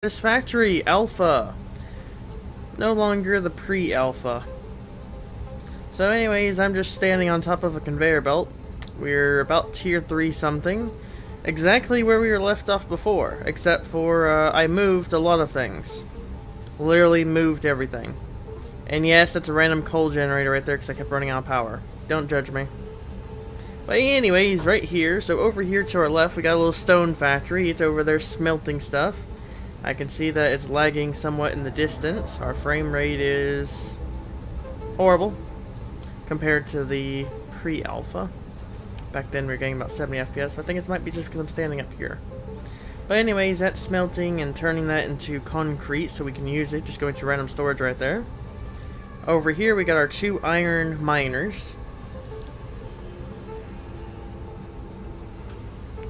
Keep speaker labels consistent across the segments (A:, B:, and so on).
A: Satisfactory Alpha. No longer the pre-alpha. So anyways, I'm just standing on top of a conveyor belt. We're about tier 3 something. Exactly where we were left off before. Except for, I moved a lot of things. Literally moved everything. And yes, it's a random coal generator right there because I kept running out of power. Don't judge me. But anyways, right here, so over here to our left, we got a little stone factory. It's over there smelting stuff. I can see that it's lagging somewhat in the distance. Our frame rate is horrible compared to the pre-alpha. Back then we were getting about 70 FPS, so I think it might be just because I'm standing up here. But anyways, that's smelting and turning that into concrete so we can use it. Just going to random storage right there. Over here we got our 2 iron miners.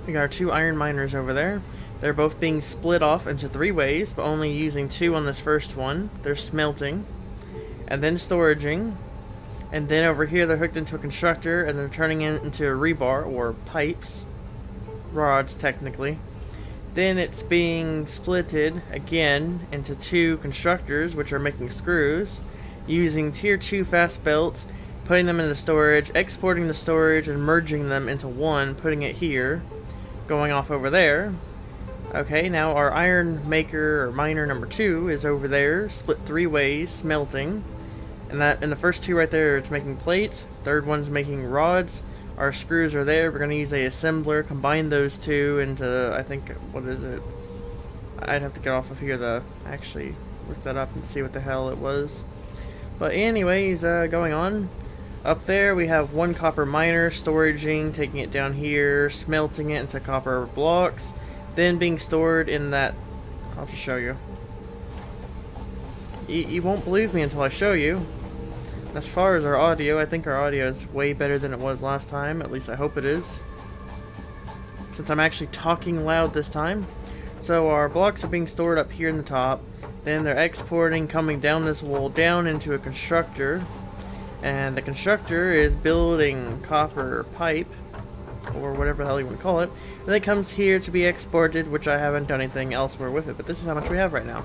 A: We got our 2 iron miners over there. They're both being split off into 3 ways, but only using 2 on this first one. They're smelting, and then storaging, and then over here they're hooked into a constructor, and they're turning it into a rebar, or pipes. Rods, technically. Then it's being splitted, again, into 2 constructors, which are making screws, using tier 2 fast belts, putting them into storage, exporting the storage, and merging them into one, putting it here, going off over there. Okay, now our iron maker, or miner number 2, is over there, split 3 ways, smelting. And that, in the first 2 right there, it's making plates. Third one's making rods. Our screws are there. We're going to use a assembler, combine those 2 into, I think, what is it? I'd have to get off of here to actually look that up and see what the hell it was. But anyways, going on. Up there, we have 1 copper miner, storaging, taking it down here, smelting it into copper blocks. Then being stored in that, I'll just show you. You won't believe me until I show you. As far as our audio, I think our audio is way better than it was last time. At least I hope it is. Since I'm actually talking loud this time. So our blocks are being stored up here in the top. Then they're exporting, coming down this wall, down into a constructor. And the constructor is building copper pipe, or whatever the hell you want to call it. And then it comes here to be exported, which I haven't done anything elsewhere with it, but this is how much we have right now.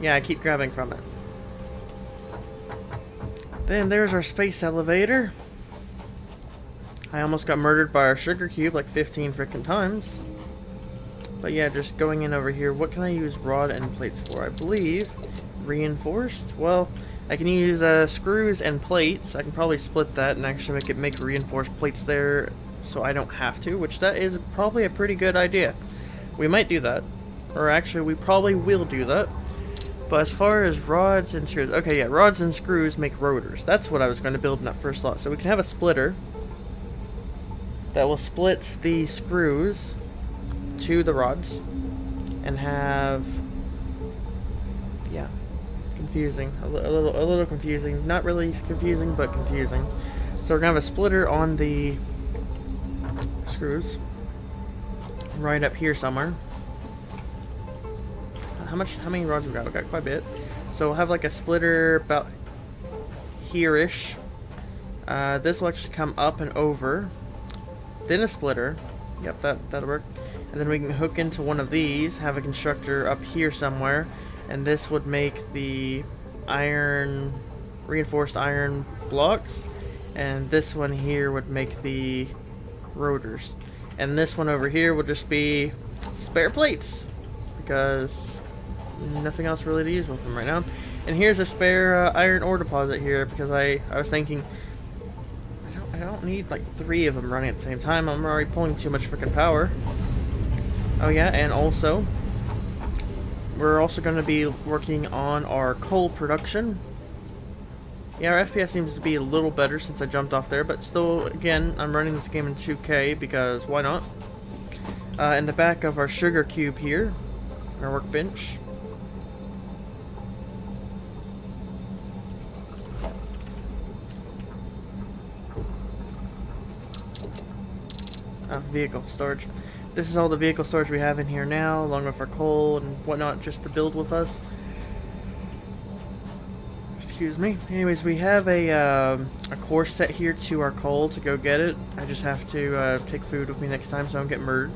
A: Yeah, I keep grabbing from it. Then there's our space elevator. I almost got murdered by our sugar cube like 15 freaking times. But yeah, just going in over here, what can I use rod and plates for? I believe reinforced? Well, I can use screws and plates. I can probably split that and actually make reinforced plates there so I don't have to, which that is probably a pretty good idea. We might do that. Or actually, we probably will do that. But as far as rods and screws, okay, yeah, rods and screws make rotors. That's what I was going to build in that first slot. So we can have a splitter that will split the screws to the rods and have, yeah, confusing, a little confusing, not really confusing, but confusing. So we're gonna have a splitter on the screws right up here somewhere. How many rods we got? We got quite a bit. So we'll have like a splitter about here-ish. This will actually come up and over. Then a splitter. Yep, that'll work. And then we can hook into one of these, have a constructor up here somewhere, and this would make the iron, reinforced iron blocks, and this one here would make the rotors. And this one over here would just be spare plates, because nothing else really to use with them right now. And here's a spare iron ore deposit here, because I was thinking, I don't need like 3 of them running at the same time. I'm already pulling too much freaking power. Oh yeah, and also, we're also going to be working on our coal production. Yeah, our FPS seems to be a little better since I jumped off there, but still, again, I'm running this game in 2K because why not? In the back of our sugar cube here, our workbench. Vehicle storage. This is all the vehicle storage we have in here now, along with our coal and whatnot, just to build with us. Excuse me. Anyways, we have a course set here to our coal to go get it. I just have to take food with me next time so I don't get murdered.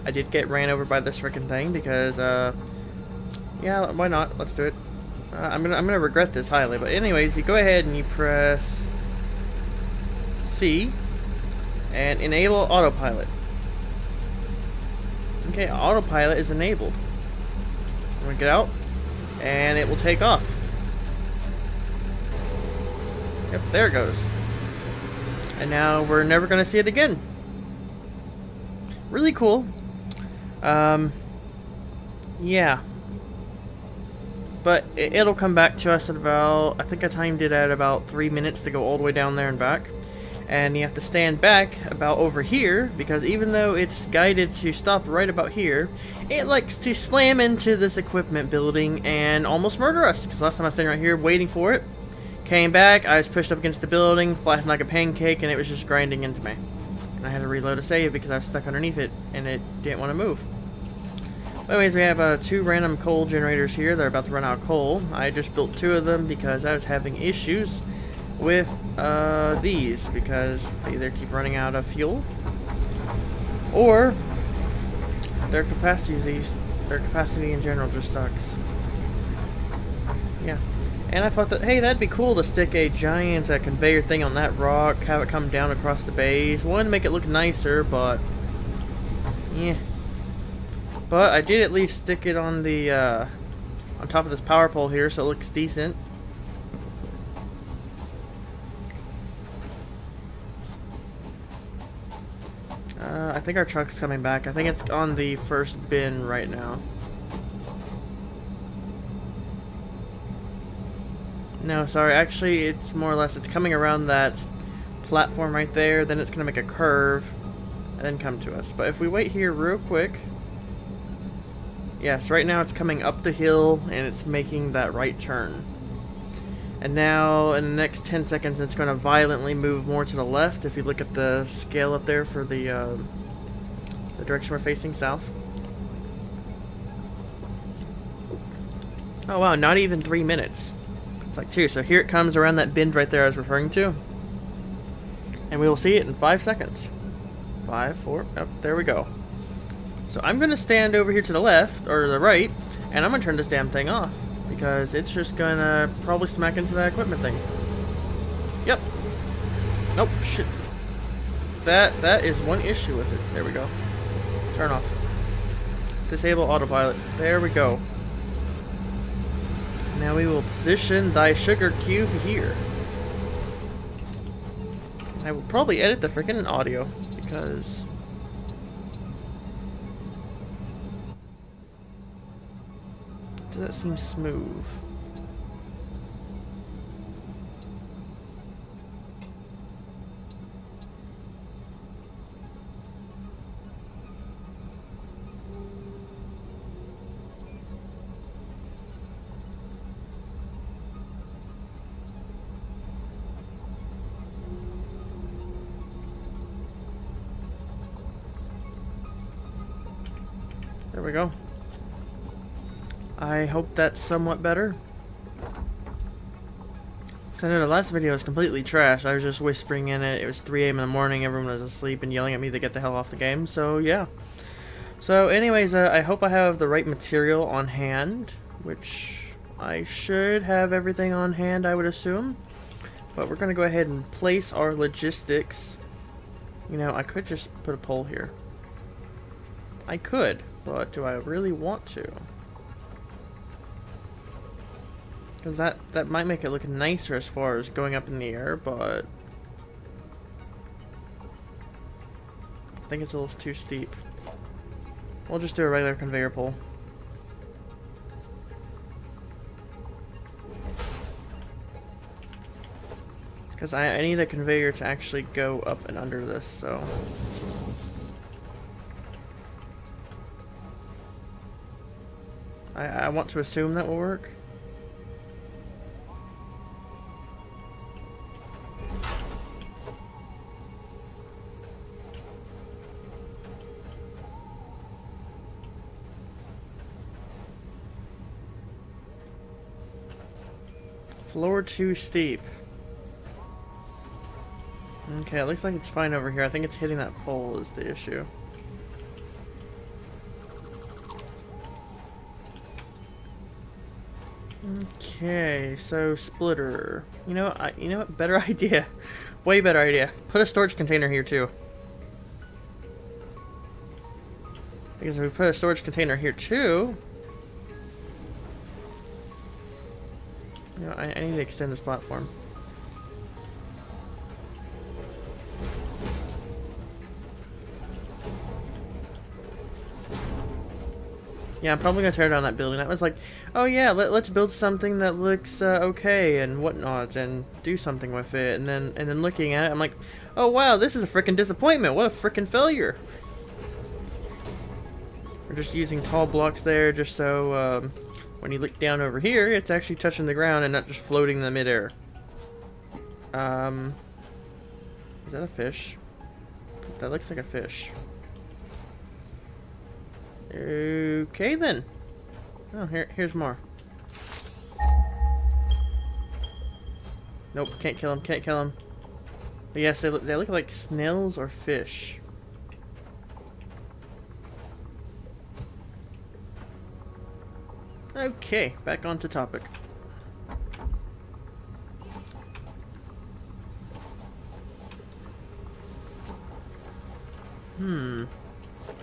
A: I did get ran over by this frickin' thing because, yeah, why not? Let's do it. I'm gonna regret this highly, but anyways, you go ahead and you press C and enable autopilot. Okay, autopilot is enabled. I'm gonna get out, and it will take off. Yep, there it goes. And now we're never gonna see it again. Really cool. Yeah. But it'll come back to us at about, I think I timed it at about 3 minutes to go all the way down there and back. And you have to stand back about over here, because even though it's guided to stop right about here, it likes to slam into this equipment building and almost murder us. Because last time I was standing right here waiting for it, came back, I was pushed up against the building, flattened like a pancake, and it was just grinding into me. And I had to reload a save because I was stuck underneath it, and it didn't want to move. Anyways, we have 2 random coal generators here. They're about to run out of coal. I just built 2 of them because I was having issues with these, because they either keep running out of fuel or their capacity in general just sucks. Yeah. And I thought that, hey, that'd be cool to stick a giant conveyor thing on that rock, have it come down across the base. One, to make it look nicer, but yeah. But I did at least stick it on the on top of this power pole here, so it looks decent. I think our truck's coming back. I think it's on the first bin right now. No, sorry. Actually, it's more or less, it's coming around that platform right there. Then it's going to make a curve and then come to us. But if we wait here real quick. Yes, right now it's coming up the hill and it's making that right turn. And now in the next 10 seconds it's going to violently move more to the left. If you look at the scale up there for the direction we're facing, south. Oh wow, not even 3 minutes. It's like 2. So here it comes around that bend right there I was referring to. And we will see it in 5 seconds. 5, 4, oh, there we go. So I'm going to stand over here to the left, or the right, and I'm going to turn this damn thing off. Because it's just going to probably smack into that equipment thing. Yep. Nope, shit. That is one issue with it. There we go. Turn off. Disable autopilot. There we go. Now we will position thy sugar cube here. I will probably edit the freaking audio, because does that seem smooth? There we go. I hope that's somewhat better. So I know the last video was completely trash. I was just whispering in it. It was 3 AM in the morning. Everyone was asleep and yelling at me to get the hell off the game. So yeah. So anyways, I hope I have the right material on hand, which I should have everything on hand, I would assume. But we're going to go ahead and place our logistics. You know, I could just put a pole here. I could, but do I really want to? Because that might make it look nicer as far as going up in the air, but I think it's a little too steep. We'll just do a regular conveyor pole. Because I need a conveyor to actually go up and under this, so I want to assume that will work. Floor too steep. Okay, it looks like it's fine over here. I think it's hitting that pole is the issue. Okay, so splitter. You know what? Better idea. Way better idea. Put a storage container here too. Because if we put a storage container here too, I need to extend this platform. Yeah, I'm probably gonna tear down that building. That was like, oh yeah, let's build something that looks okay and whatnot, and do something with it. And then looking at it, I'm like, oh wow, this is a freaking disappointment. What a freaking failure. We're just using tall blocks there, just so when you look down over here, it's actually touching the ground and not just floating in the midair. Is that a fish? That looks like a fish. Okay then. Oh, here's more. Nope, can't kill him, can't kill him. But yes, they look like snails or fish. Okay, back onto topic. I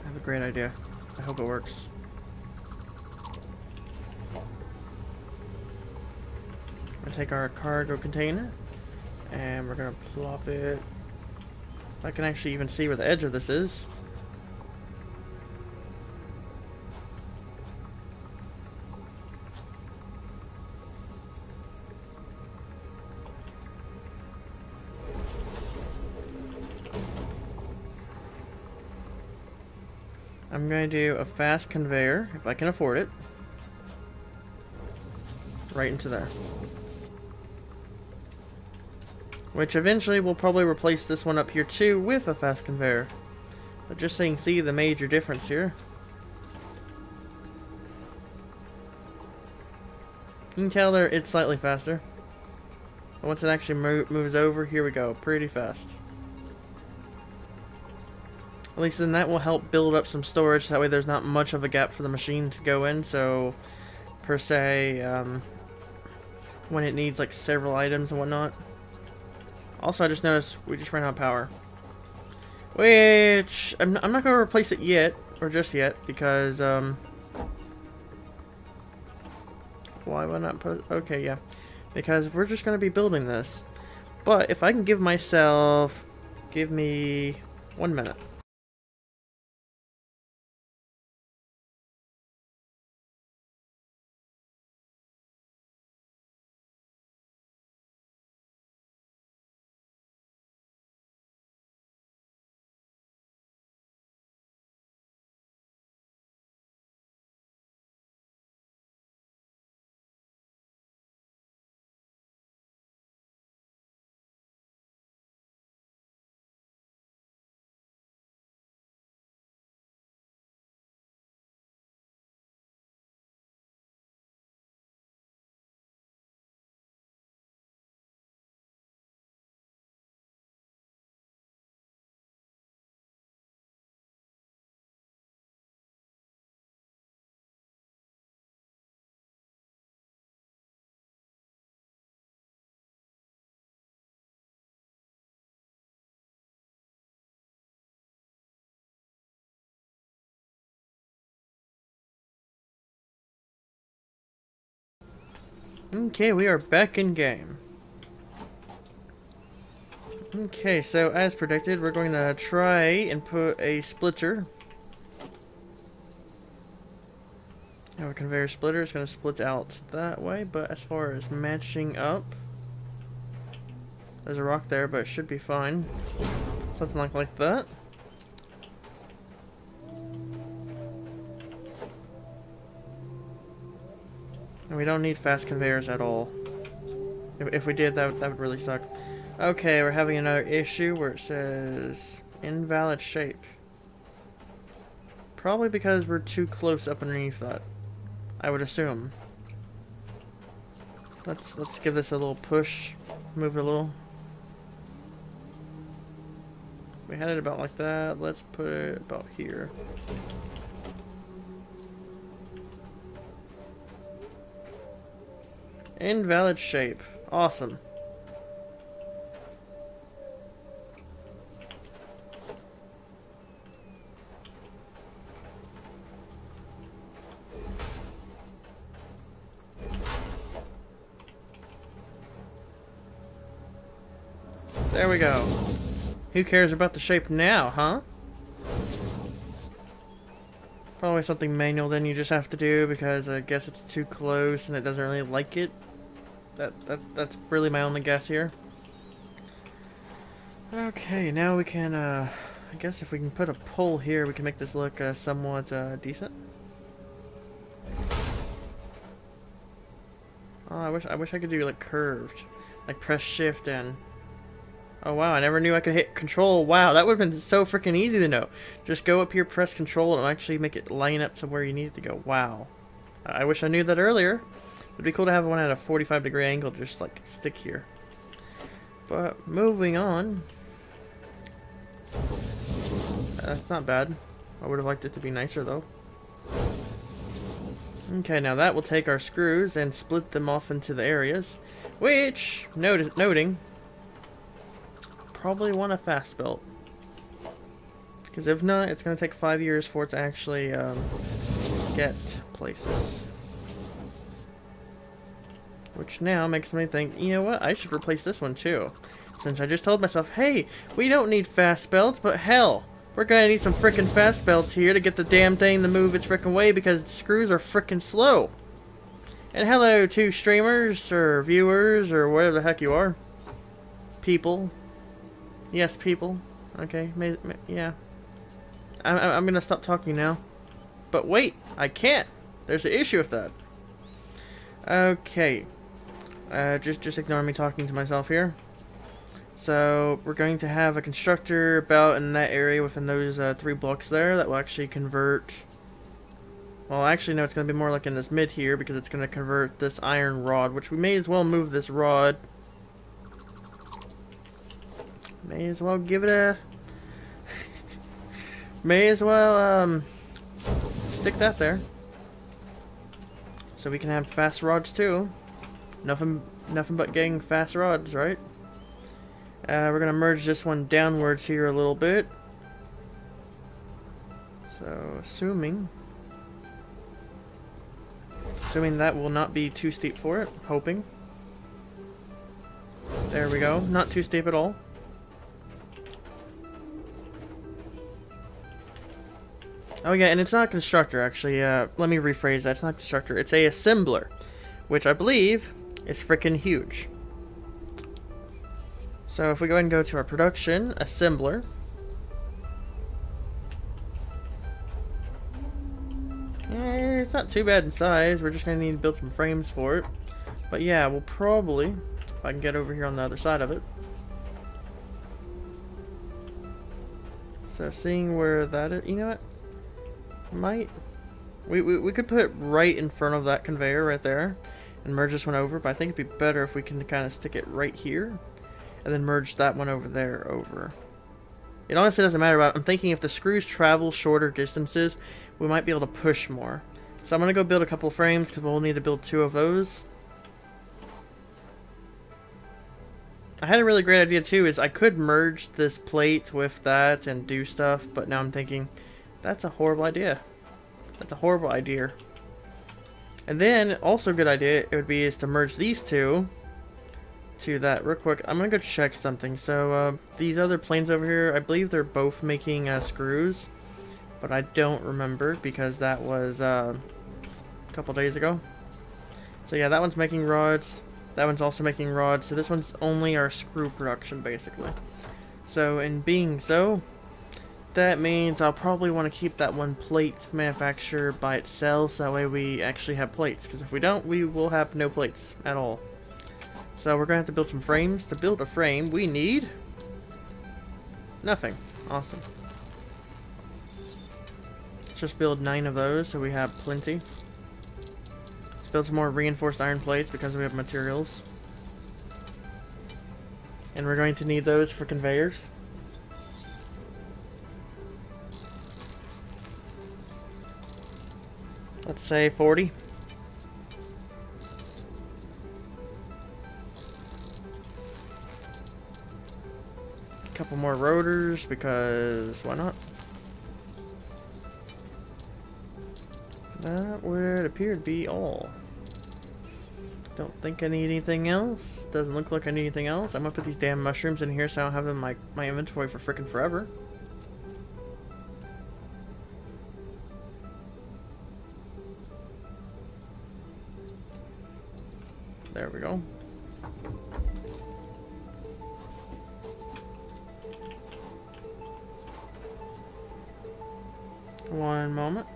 A: have a great idea. I hope it works. We're gonna take our cargo container and we're gonna plop it. I can actually even see where the edge of this is. I'm going to do a fast conveyor, if I can afford it, right into there. Which eventually will probably replace this one up here too with a fast conveyor. But just so you can see the major difference here. You can tell there it's slightly faster. But once it actually moves over, here we go, pretty fast. At least then that will help build up some storage, that way there's not much of a gap for the machine to go in, so per se, when it needs like several items and whatnot. Also, I just noticed we just ran out of power. Which, I'm not going to replace it yet, or just yet, because, why would I not put, okay, yeah. Because we're just going to be building this. But if I can give myself, give me 1 minute. Okay, we are back in game. Okay, so as predicted, we're going to try and put a splitter. Our conveyor splitter is going to split out that way, but as far as matching up, there's a rock there, but it should be fine. Something like that. And we don't need fast conveyors at all. If we did, that would really suck. Okay, we're having another issue where it says invalid shape. Probably because we're too close up underneath that, I would assume. Let's give this a little push. Move it a little. We had it about like that. Let's put it about here. Invalid shape. Awesome. There we go. Who cares about the shape now, huh? Probably something manual then you just have to do because I guess it's too close and it doesn't really like it. That's really my only guess here. Okay, now we can, I guess if we can put a pole here, we can make this look somewhat decent. Oh, I wish I could do like curved, like press shift and. Oh wow, I never knew I could hit control. Wow, that would have been so freaking easy to know. Just go up here, press control, and it'll actually make it line up to where you need it to go. Wow. I wish I knew that earlier. It'd be cool to have one at a 45-degree angle, just like stick here. But moving on. That's not bad. I would have liked it to be nicer though. Okay, now that will take our screws and split them off into the areas, which, noting, probably want a fast belt. Because if not, it's going to take 5 years for it to actually get places. Which now makes me think, you know what, I should replace this one too. Since I just told myself, hey, we don't need fast belts, but hell, we're going to need some frickin' fast belts here to get the damn thing to move its frickin' way because the screws are frickin' slow. And hello to streamers, or viewers, or whatever the heck you are. People. Yes, people. Okay, yeah. I'm gonna stop talking now. But wait, I can't. There's an issue with that. Okay. Just ignore me talking to myself here. So we're going to have a constructor about in that area within those 3 blocks there that will actually convert. Well, actually, no, it's going to be more like in this mid here because it's going to convert this iron rod, which we may as well move this rod. May as well give it a... May as well, stick that there. So we can have fast rods too. Nothing but getting fast rods, right? We're gonna merge this one downwards here a little bit. So, assuming that will not be too steep for it, hoping. There we go, not too steep at all. Oh yeah, and it's not a constructor actually, let me rephrase that, it's not a constructor, it's a assembler, which I believe is freaking huge. So if we go ahead and go to our production, assembler. It's not too bad in size, we're just going to need to build some frames for it. But yeah, we'll probably, if I can get over here on the other side of it. So seeing where that is, you know what? We could put it right in front of that conveyor right there and merge this one over, but I think it'd be better if we can kind of stick it right here and then merge that one over there over. It honestly doesn't matter, but I'm thinking if the screws travel shorter distances, we might be able to push more. So I'm going to go build a couple frames because we'll need to build 2 of those. I had a really great idea too, is I could merge this plate with that and do stuff, but now I'm thinking, that's a horrible idea. That's a horrible idea. And then, also a good idea, it would be is to merge these 2 to that real quick. I'm gonna go check something. So, these other planes over here, I believe they're both making screws, but I don't remember because that was a couple days ago. So yeah, that one's making rods. That one's also making rods. So this one's only our screw production, basically. So, in being so, that means I'll probably want to keep that one plate manufacturer by itself, so that way we actually have plates. Because if we don't, we will have no plates at all. So we're going to have to build some frames. To build a frame, we need nothing. Awesome. Let's just build 9 of those, so we have plenty. Let's build some more reinforced iron plates because we have materials. And we're going to need those for conveyors. Let's say 40. couple more rotors because why not? That would appear to be all. Don't think I need anything else. Doesn't look like I need anything else. I'm gonna put these damn mushrooms in here so I don't have them in my inventory for frickin' forever. There we go. One moment.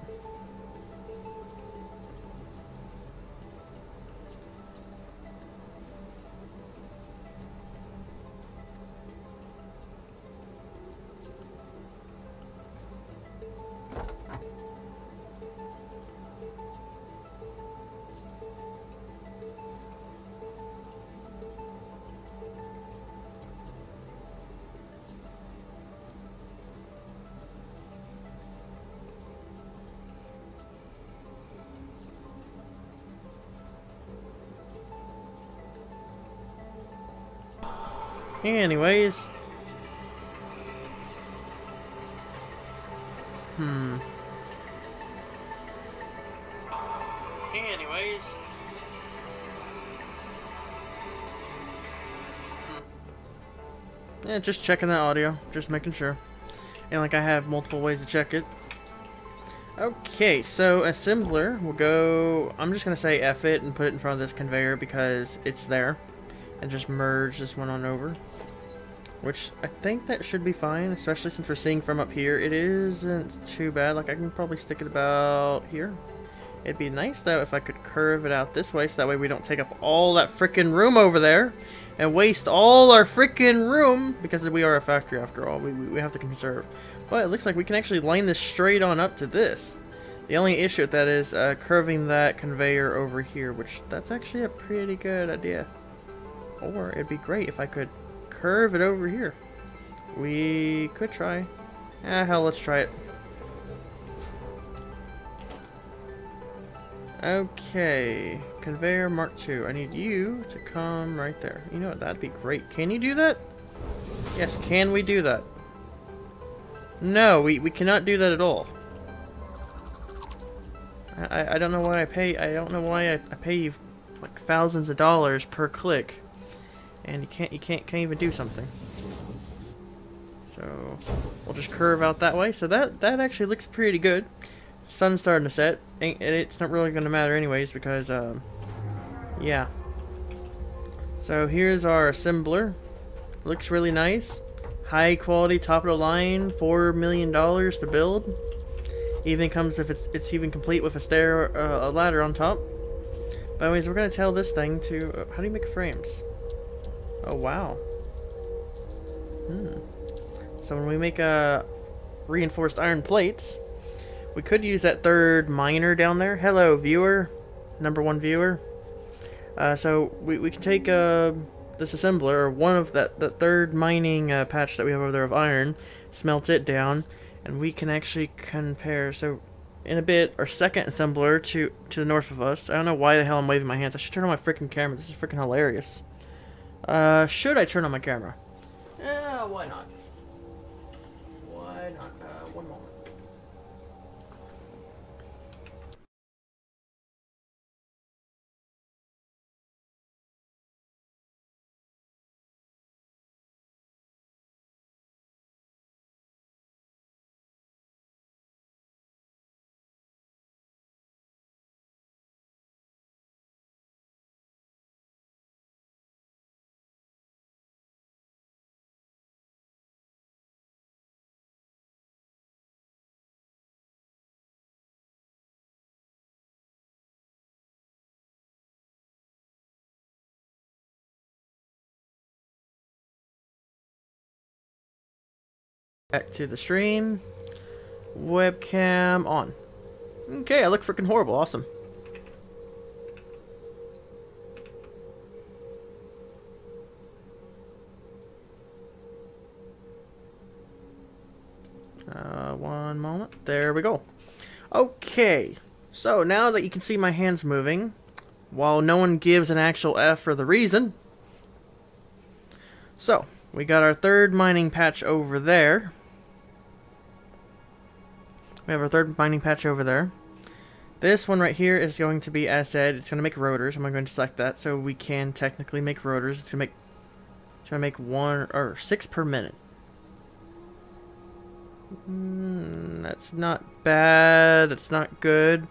A: Anyways. Anyways. Yeah, just checking that audio. Just making sure. And like I have multiple ways to check it. Okay, so assembler will go... I'm just going to say F it and put it in front of this conveyor because it's there. And just merge this one on over. Which I think that should be fine, especially since we're seeing from up here. It isn't too bad. Like I can probably stick it about here. It'd be nice though if I could curve it out this way so that way we don't take up all that freaking room over there and waste all our freaking room because we are a factory after all. We have to conserve. But it looks like we can actually line this straight on up to this. The only issue with that is curving that conveyor over here, which that's actually a pretty good idea. Or it'd be great if I could curve it over here. We could try. Hell, let's try it. Okay, conveyor Mark II. I need you to come right there. You know what? That'd be great. Can you do that? Yes, can we do that? No, we cannot do that at all. I don't know why I don't know why I pay you like thousands of dollars per click. And you can't even do something. So we'll just curve out that way. So that actually looks pretty good. Sun's starting to set. It's not really going to matter anyways because yeah. So here's our assembler. Looks really nice. High quality, top of the line. $4 million to build. Even comes if it's even complete with a ladder on top. But anyways, we're gonna tell this thing to how do you make frames? Oh wow. So when we make reinforced iron plates, we could use that third miner down there. Hello, viewer, #1 viewer. So we can take this assembler, or one of that third mining patch that we have over there of iron, smelt it down, and we can actually compare. So in a bit, our second assembler to the north of us. I don't know why the hell I'm waving my hands. I should turn on my freaking camera. This is freaking hilarious. Should I turn on my camera? Yeah, why not? Why not? One moment. Back to the stream. Webcam on. Okay, I look freaking horrible. Awesome. One moment. There we go. Okay. So now that you can see my hands moving, while no one gives an actual F for the reason. So, We got our third mining patch over there. We have our third mining patch over there. This one right here is going to be, as said, it's going to make rotors. I'm going to select that so we can technically make rotors. It's going to make 1 or 6 per minute. That's not bad. That's not good.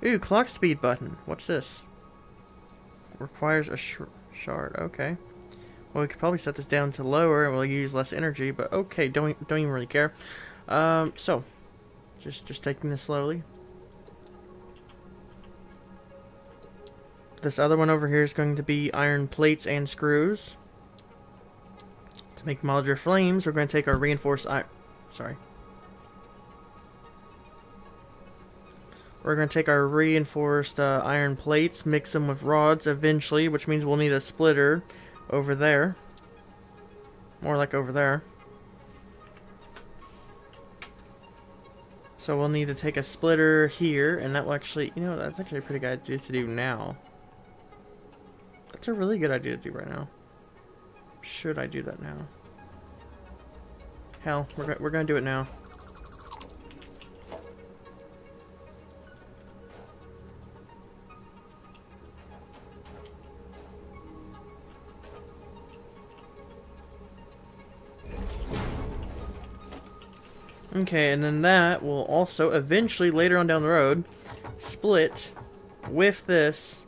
A: Ooh, clock speed button. What's this? Requires a shard. Okay. Well, we could probably set this down to lower and we'll use less energy, but okay, don't even really care. So just taking this slowly. This other one over here is going to be iron plates and screws. To make modular flames, we're going to take our reinforced iron. Sorry. We're going to take our reinforced iron plates, mix them with rods eventually, which means we'll need a splitter over there. More like over there. So we'll need to take a splitter here, and that will actually, you know, that's actually a pretty good idea to do now. That's a really good idea to do right now. Should I do that now? Hell, we're gonna do it now. Okay, and then that will also eventually, later on down the road, split with this.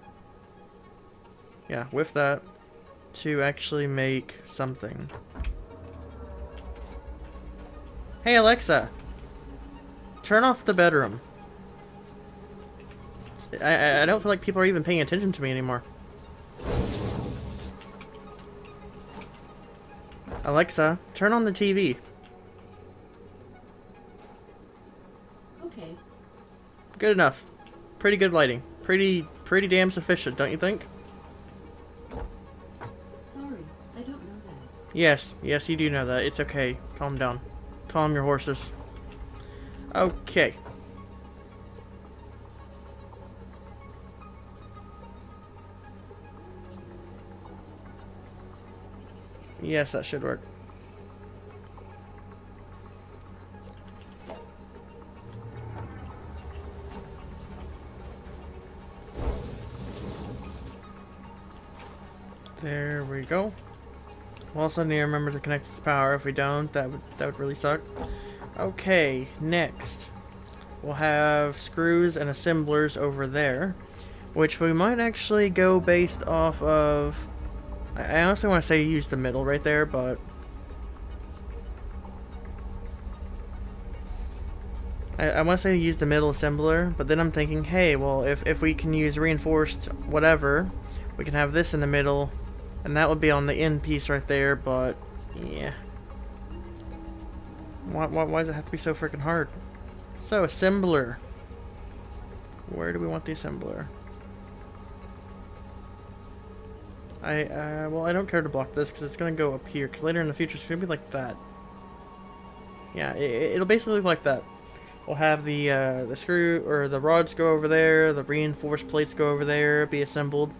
A: Yeah, with that, to actually make something. Hey Alexa, turn off the bedroom. I don't feel like people are even paying attention to me anymore. Alexa, turn on the TV.
B: Okay.
A: Good enough. Pretty good lighting. Pretty damn sufficient, don't you think?
B: I don't know that.
A: Yes, you do know that. It's okay. Calm down. Calm your horses. Okay. Yes, that should work. There we go. We'll also need to remember to connect this power. If we don't, that would really suck. Okay, next we'll have screws and assemblers over there, which we might actually go based off of. I honestly want to say use the middle right there, but I want to say use the middle assembler, but then I'm thinking, hey, well, if we can use reinforced whatever, we can have this in the middle. And that would be on the end piece right there, but yeah. Why does it have to be so freaking hard? So, assembler. Where do we want the assembler? Well, I don't care to block this because it's going to go up here. Because later in the future, it's going to be like that. Yeah, it'll basically look like that. We'll have the screw, or the rods go over there. The reinforced plates go over there, be assembled.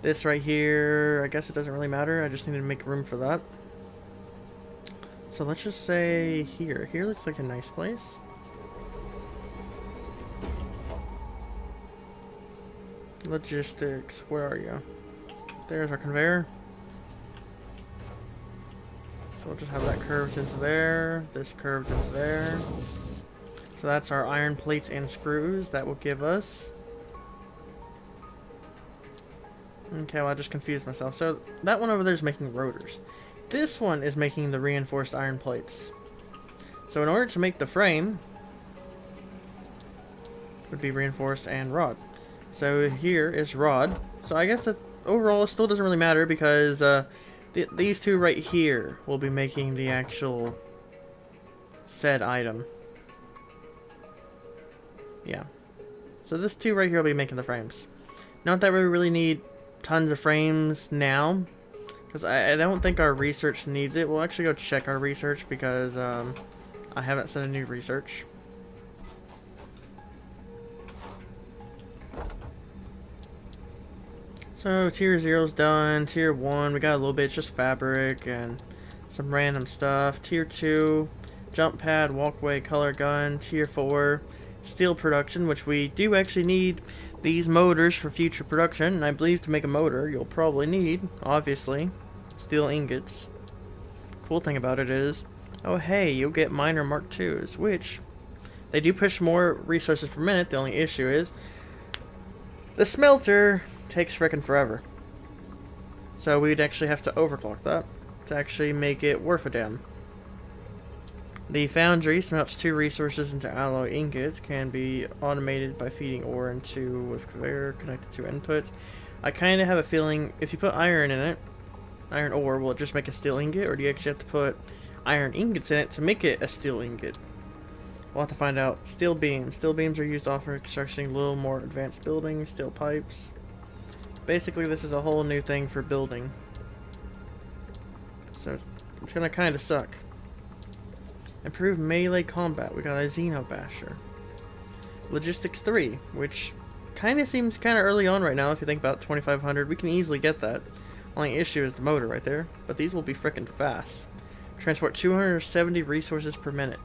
A: This right here, I guess it doesn't really matter. I just need to make room for that. So let's just say here. Here looks like a nice place. Logistics, where are you? There's our conveyor. So we'll just have that curved into there. This curved into there. So that's our iron plates and screws. That will give us... Okay, well I just confused myself. So that one over there is making rotors. This one is making the reinforced iron plates. So in order to make the frame, it would be reinforced and rod. So here is rod. So I guess that overall it still doesn't really matter because these two right here will be making the actual said item. Yeah. So this two right here will be making the frames. Not that we really need tons of frames now, because I don't think our research needs it. We'll actually go check our research because I haven't set a new research. So tier 0's done. Tier 1, we got a little bit, it's just fabric, and some random stuff. Tier 2, jump pad, walkway, color gun. Tier 4, steel production, which we do actually need these motors for future production. And I believe to make a motor, you'll probably need, obviously, steel ingots. Cool thing about it is, oh hey, you'll get miner Mark IIs, which they do push more resources per minute. The only issue is the smelter takes frickin' forever. So we'd actually have to overclock that to actually make it worth a damn. The foundry smelts 2 resources into alloy ingots, can be automated by feeding ore into with conveyor connected to input. I kind of have a feeling if you put iron in it, iron ore, will it just make a steel ingot, or do you actually have to put iron ingots in it to make it a steel ingot? We'll have to find out. Steel beams. Steel beams are used often for constructing little more advanced buildings. Steel pipes. Basically, this is a whole new thing for building. So it's gonna kind of suck. Improved melee combat. We got a Xeno Basher. Logistics 3, which kind of seems kind of early on right now. If you think about 2500, we can easily get that. Only issue is the motor right there. But these will be frickin' fast. Transport 270 resources per minute.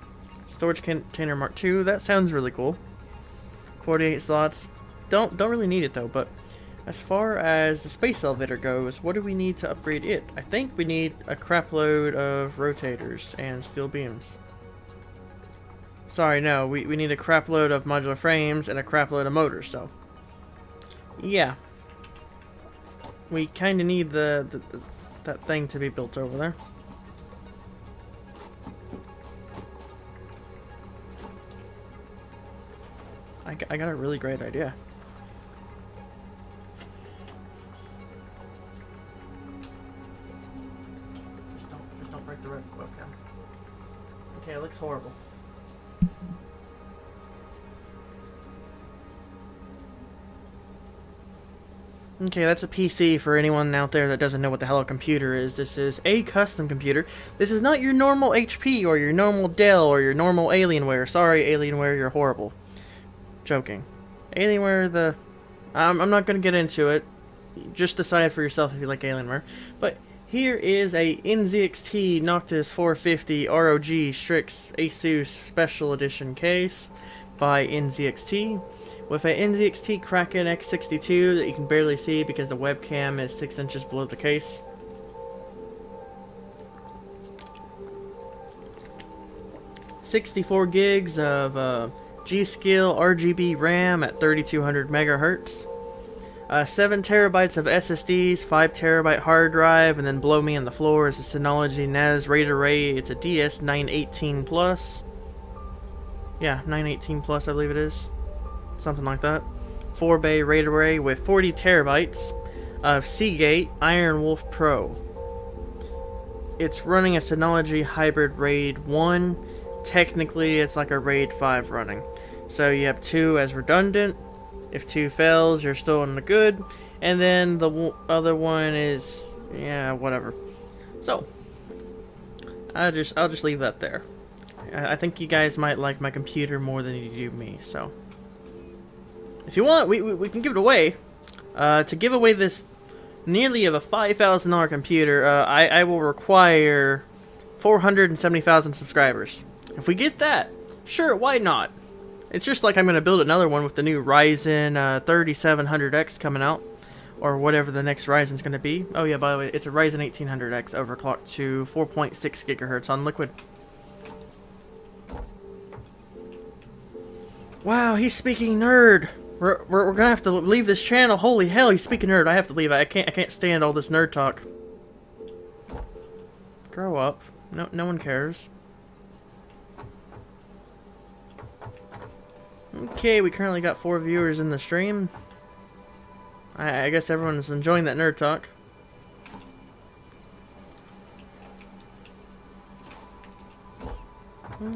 A: Storage container Mark II. That sounds really cool. 48 slots. Don't really need it though. But as far as the space elevator goes, what do we need to upgrade it? I think we need a crap load of rotators and steel beams. Sorry, no, we need a crap load of modular frames and a crap load of motors, so yeah. We kinda need that thing to be built over there. I got a really great idea. Just don't break the red webcam. Okay, it looks horrible. Okay, that's a PC for anyone out there that doesn't know what the hell a computer is. This is a custom computer. This is not your normal HP or your normal Dell or your normal Alienware. Sorry, Alienware, you're horrible. Joking. Alienware, I'm not going to get into it. Just decide for yourself if you like Alienware. But here is a NZXT Noctis 450 ROG Strix Asus Special Edition case by NZXT. With a NZXT Kraken X62 that you can barely see because the webcam is 6 inches below the case. $64 gigs of G-Skill RGB RAM at 3200 megahertz. 7 terabytes of SSDs, 5 terabyte hard drive, and then below me on the floor is a Synology NAS RAID array. It's a DS918 Plus. Yeah, 918 Plus, I believe it is. Something like that. 4-bay RAID array with 40 terabytes of Seagate Iron Wolf Pro. It's running a Synology Hybrid RAID 1. Technically, it's like a RAID 5 running. So you have 2 as redundant. If 2 fails, you're still in the good. And then the other one is, yeah, whatever. So I'll just leave that there. I think you guys might like my computer more than you do me, so if you want, we can give it away. To give away this nearly of a $5,000 computer, I will require 470,000 subscribers. If we get that, sure, why not? It's just like I'm going to build another one with the new Ryzen 3700X coming out, or whatever the next Ryzen's going to be. Oh yeah, by the way, it's a Ryzen 1800X overclocked to 4.6 gigahertz on liquid. Wow, he's speaking nerd. We're gonna have to leave this channel. Holy hell, he's speaking nerd. I have to leave. I can't stand all this nerd talk. Grow up. No one cares. Okay, we currently got 4 viewers in the stream. I guess everyone's enjoying that nerd talk.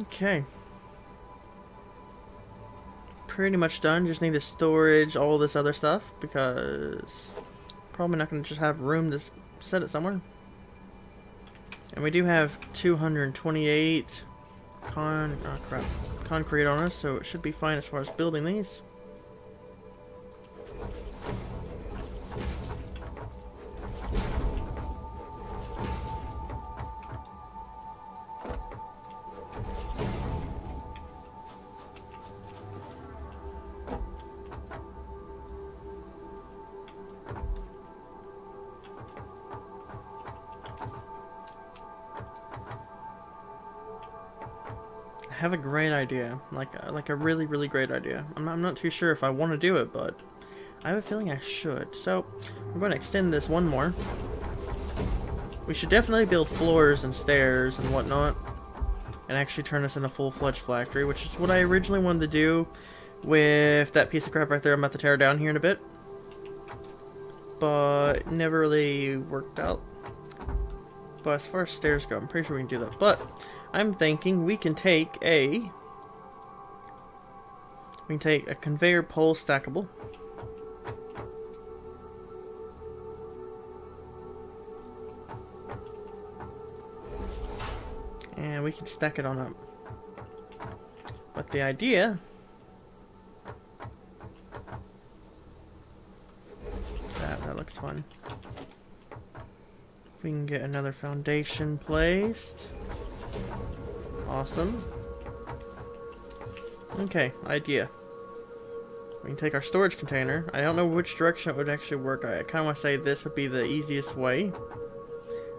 A: Okay. Pretty much done. Just need the storage, all this other stuff, because probably not going to just have room to set it somewhere. And we do have 228 concrete on us, so it should be fine as far as building these. have a great idea. Like a really, really great idea. I'm not too sure if I want to do it, but I have a feeling I should. So, we're going to extend this one more. We should definitely build floors and stairs and whatnot, and actually turn this into a full-fledged factory, which is what I originally wanted to do with that piece of crap right there I'm about to tear down here in a bit. But it never really worked out. But as far as stairs go, I'm pretty sure we can do that. But I'm thinking we can take a conveyor pole stackable. And we can stack it on up. But the idea... That looks fun. We can get another foundation placed. Awesome. Okay, idea. We can take our storage container. I don't know which direction it would actually work. I kind of want to say this would be the easiest way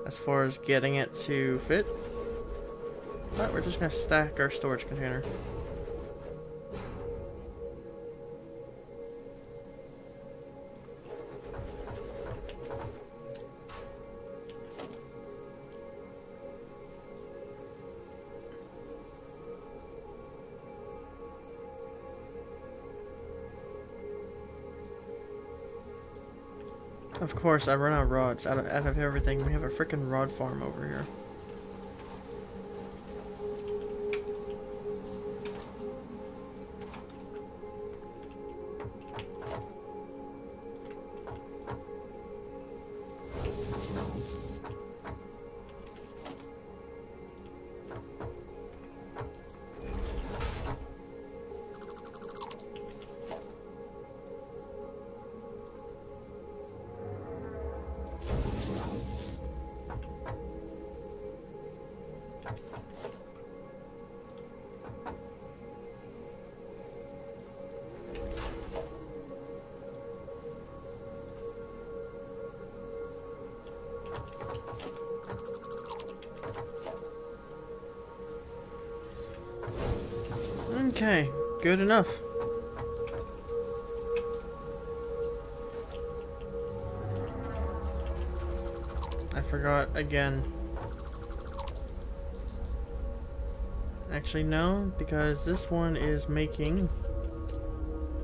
A: as far as getting it to fit. But we're just going to stack our storage container. Of course, I run out of rods. Out of everything, we have a freaking rod farm over here. Okay, good enough. I forgot again. Actually, no, because this one is making...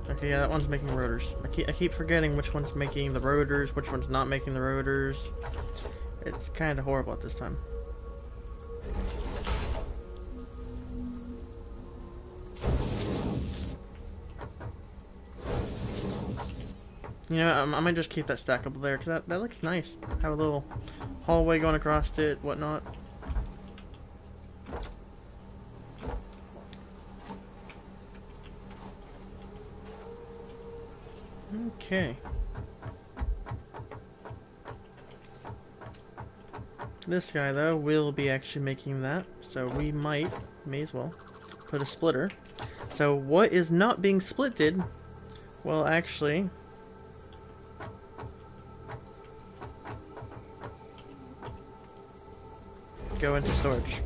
A: Okay, yeah, that one's making rotors. I keep forgetting which one's making the rotors, which one's not making the rotors. It's kind of horrible at this time. You know, I might just keep that stackable there, because that looks nice. Have a little hallway going across it, whatnot. Okay. This guy, though, will be actually making that, so we may as well, put a splitter. So what is not being splitted will actually... go into storage.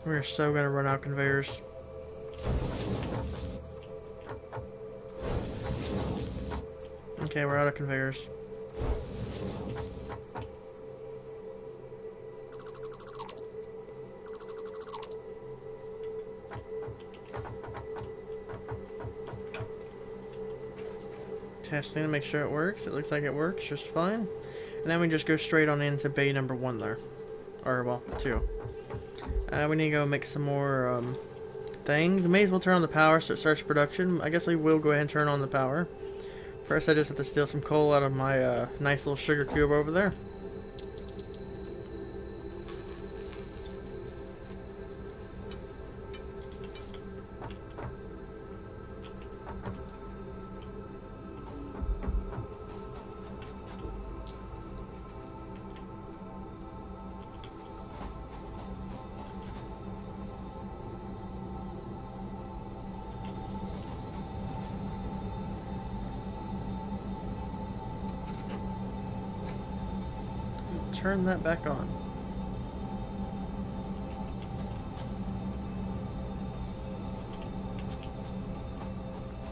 A: We're so gonna run out conveyors. Okay, we're out of conveyors. Testing to make sure it works. It looks like it works just fine. And then we just go straight on into bay number 1 there. Or, well, 2. We need to go make some more things. We may as well turn on the power so it starts production. I guess we will go ahead and turn on the power. First, I just have to steal some coal out of my nice little sugar cube over there. turn that back on.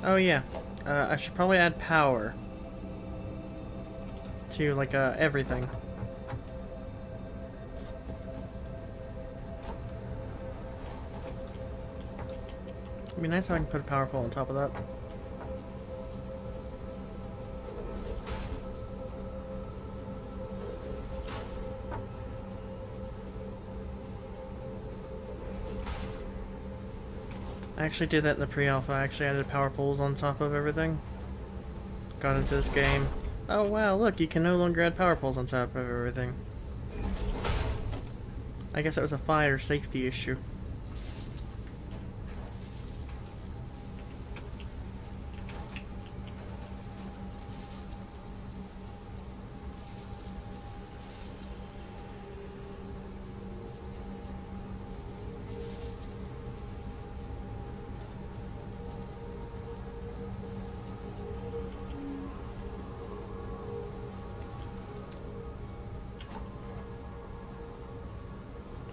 A: Oh yeah, I should probably add power to like everything. It'd be nice if I can put a power pole on top of that. I actually did that in the pre-alpha. I actually added power poles on top of everything. Got into this game. Oh wow, look, you can no longer add power poles on top of everything. I guess that was a fire safety issue.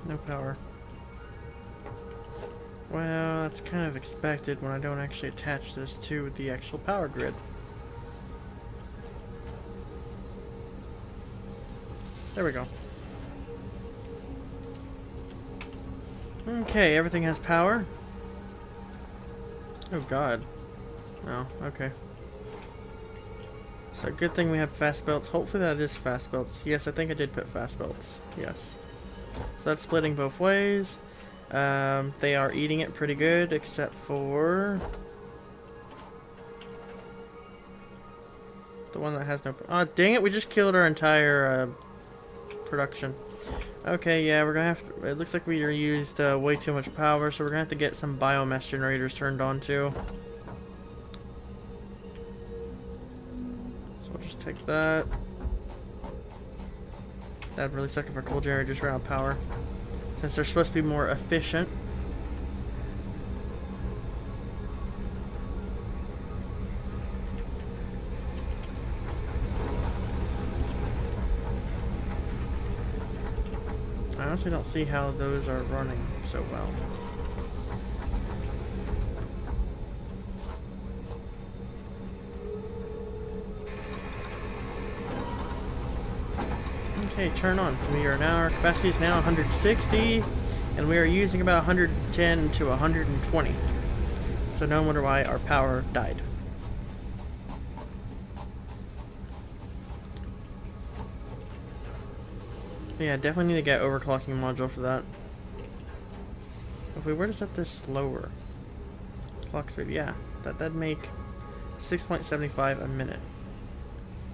A: No power. Well, that's kind of expected when I don't actually attach this to the actual power grid. There we go. Okay, everything has power. Oh god. Oh, okay. So good thing we have fast belts. Hopefully that is fast belts. Yes, I think I did put fast belts. Yes. So that's splitting both ways. They are eating it pretty good, except for the one that has no. Oh, dang it! We just killed our entire production. Okay, yeah, we're gonna have to. It looks like we used way too much power, so we're gonna have to get some biomass generators turned on too. So we'll just take that. That'd really suck if our coal generator just ran out of power, since they're supposed to be more efficient. I honestly don't see how those are running so well. Okay, turn on. We are now, our capacity is now 160, and we are using about 110 to 120. So no wonder why our power died. Yeah, definitely need to get overclocking module for that. If we were to set this lower, clock speed, yeah, that'd make 6.75 a minute.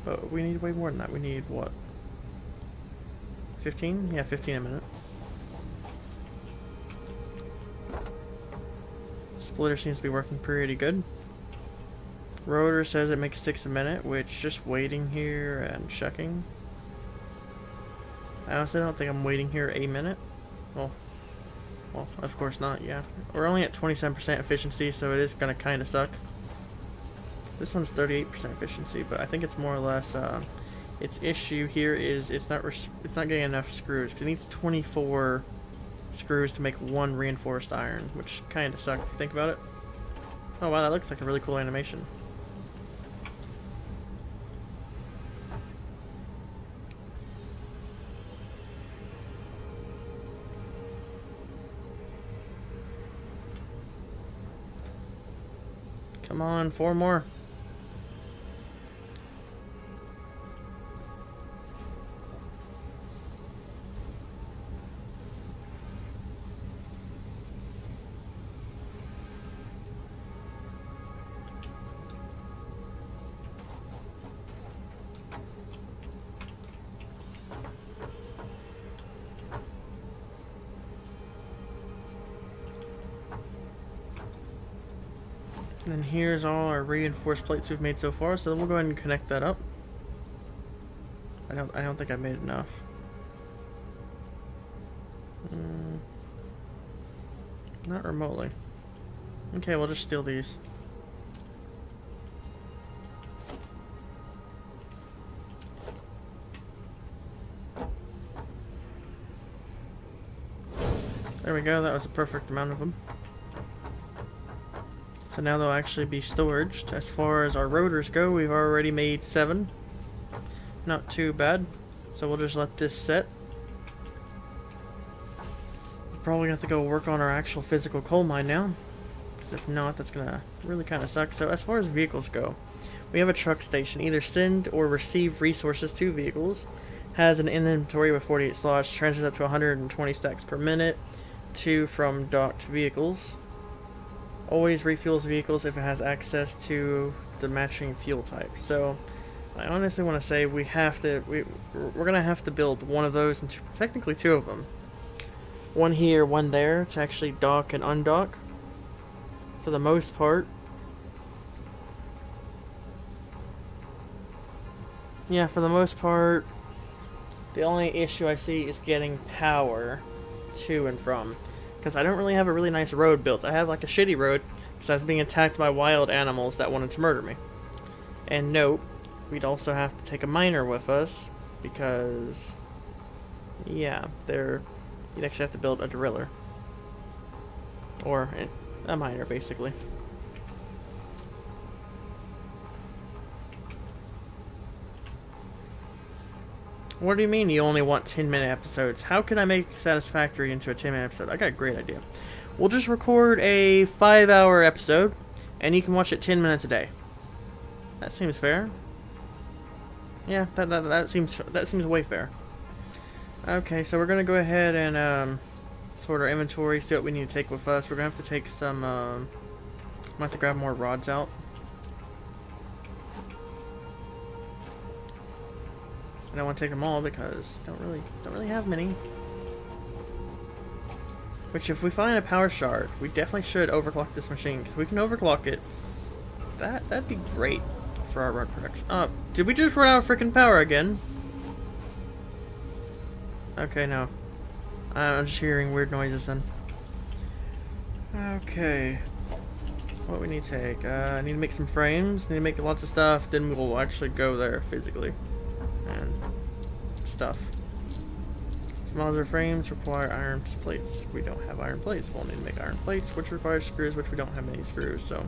A: But we need way more than that. We need what? 15? Yeah, 15 a minute. Splitter seems to be working pretty good. Rotor says it makes 6 a minute, which just waiting here and checking. I honestly don't think I'm waiting here a minute. Well, of course not, yeah. We're only at 27% efficiency, so it is going to kind of suck. This one's 38% efficiency, but I think it's more or less, its issue here is it's not getting enough screws, because it needs 24 screws to make one reinforced iron, which kind of sucks if you think about it. Oh wow, that looks like a really cool animation. Come on, 4 more. And then here's all our reinforced plates we've made so far, so we'll go ahead and connect that up. I don't think I made enough. Not remotely. Okay, we'll just steal these. There we go, that was a perfect amount of them. So now they'll actually be storaged. As far as our rotors go, we've already made 7. Not too bad. So we'll just let this set. We'll probably have to go work on our actual physical coal mine now. Because if not, that's gonna really kind of suck. So as far as vehicles go, we have a truck station. Either send or receive resources to vehicles. Has an inventory with 48 slots. Transfers up to 120 stacks per minute. 2 from docked vehicles. Always refuels vehicles if it has access to the matching fuel type. So I honestly want to say we're gonna have to build one of those, and technically 2 of them. One here, one there, to actually dock and undock. For the most part. Yeah, for the most part, the only issue I see is getting power to and from. Because I don't really have a really nice road built. I have like a shitty road because I was being attacked by wild animals that wanted to murder me. And note, we'd also have to take a miner with us because, yeah, you'd actually have to build a driller. Or a miner, basically. What do you mean you only want 10-minute episodes? How can I make Satisfactory into a 10-minute episode? I got a great idea. We'll just record a 5-hour episode, and you can watch it 10 minutes a day. That seems fair. Yeah, that seems way fair. Okay, so we're gonna go ahead and sort our inventory, see what we need to take with us. We're gonna have to take some. I'm gonna have to grab more rods out. I don't want to take them all because don't really have many. Which, if we find a power shard, we definitely should overclock this machine, because we can overclock it. That'd be great for our run production. Did we just run out of freaking power again? Okay, no. I'm just hearing weird noises then. Okay. What we need to take? I need to make some frames. Need to make lots of stuff. Then we will actually go there physically. And stuff. Smaller frames require iron plates. We don't have iron plates. We'll need to make iron plates, which requires screws, which we don't have many screws, so.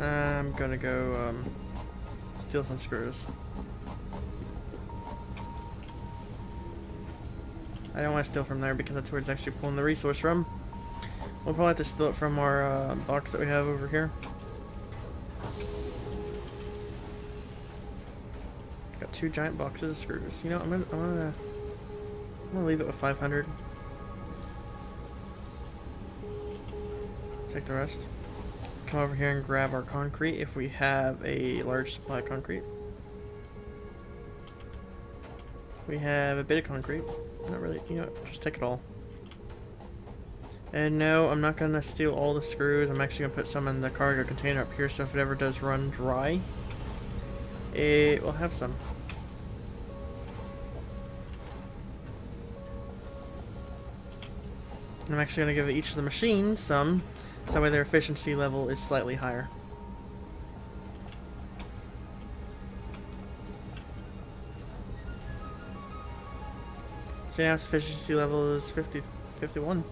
A: I'm gonna go steal some screws. I don't want to steal from there because that's where it's actually pulling the resource from. We'll probably have to steal it from our box that we have over here. Got 2 giant boxes of screws. You know, I'm gonna leave it with 500. Take the rest. Come over here and grab our concrete if we have a large supply of concrete. We have a bit of concrete. Not really, you know, just take it all. And no, I'm not gonna steal all the screws. I'm actually gonna put some in the cargo container up here, so if it ever does run dry, it will have some. I'm actually gonna give each of the machines some, so that way their efficiency level is slightly higher. So now its efficiency level is 51.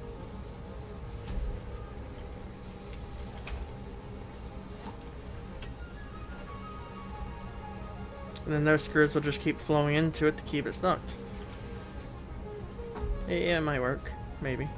A: And then those screws will just keep flowing into it to keep it stocked. Yeah, it might work. Maybe.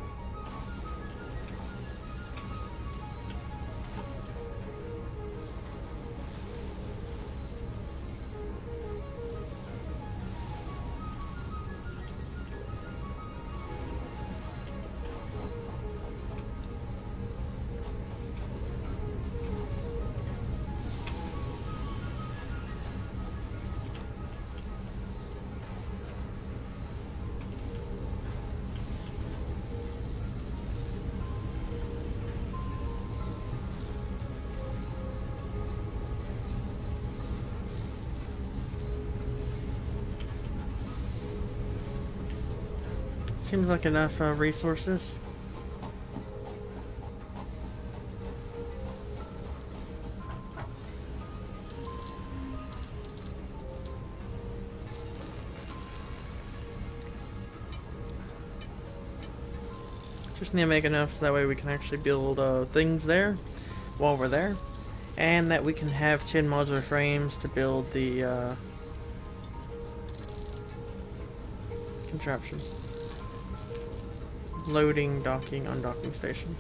A: Seems like enough resources. Just need to make enough so that way we can actually build things there while we're there. And that we can have 10 modular frames to build the contraption. Loading, docking, undocking station.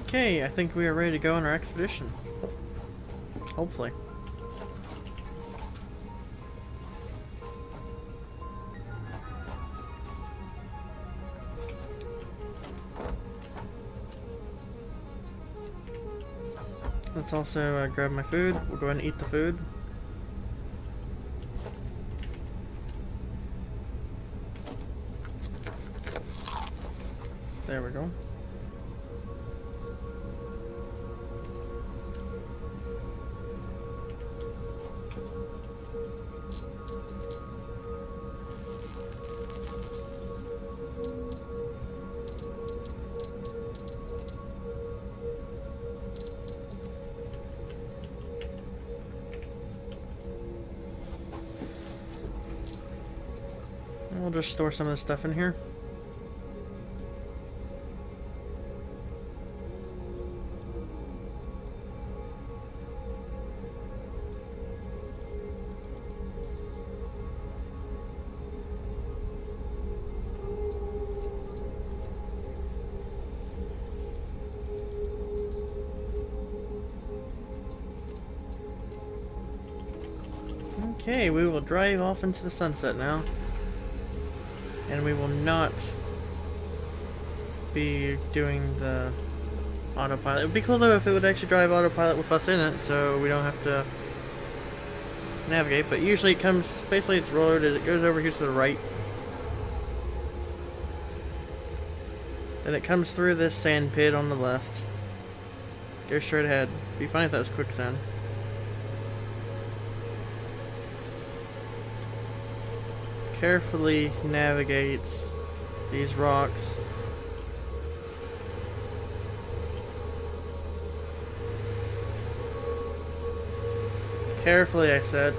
A: Okay, I think we are ready to go on our expedition. Hopefully. Let's also grab my food. We'll go ahead and eat the food. There we go. We'll just store some of this stuff in here. Okay, we will drive off into the sunset now. And we will not be doing the autopilot. It would be cool though if it would actually drive autopilot with us in it, so we don't have to navigate. But usually it comes, basically it's road as it goes over here to the right. Then it comes through this sand pit on the left. Go straight ahead. Be fine if that was quicksand. Carefully navigates these rocks. Carefully, I said.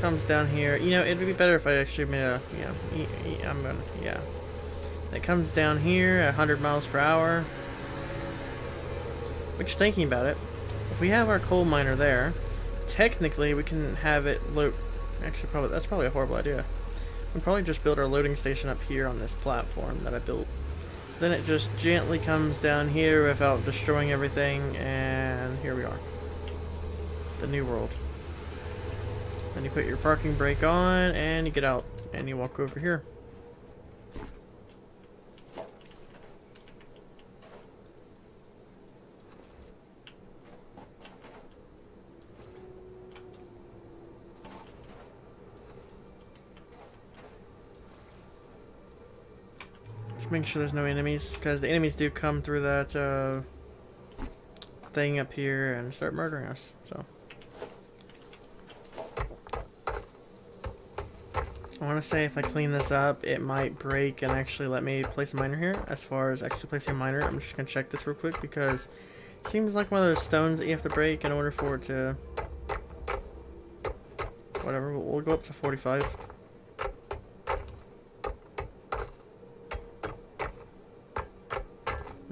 A: Comes down here. You know, it'd be better if I actually made a, yeah. It comes down here at 100 miles per hour. Which, thinking about it, if we have our coal miner there, technically, we can have it load. Actually, that's probably a horrible idea. We can probably just build our loading station up here on this platform that I built. Then it just gently comes down here without destroying everything, and here we are. The new world. Then you put your parking brake on, and you get out, and you walk over here. Make sure there's no enemies, because the enemies do come through that thing up here and start murdering us. So I want to say if I clean this up, it might break and actually let me place a miner here. As far as actually placing a miner, I'm just gonna check this real quick because it seems like one of those stones that you have to break in order for it to. Whatever. We'll go up to 45.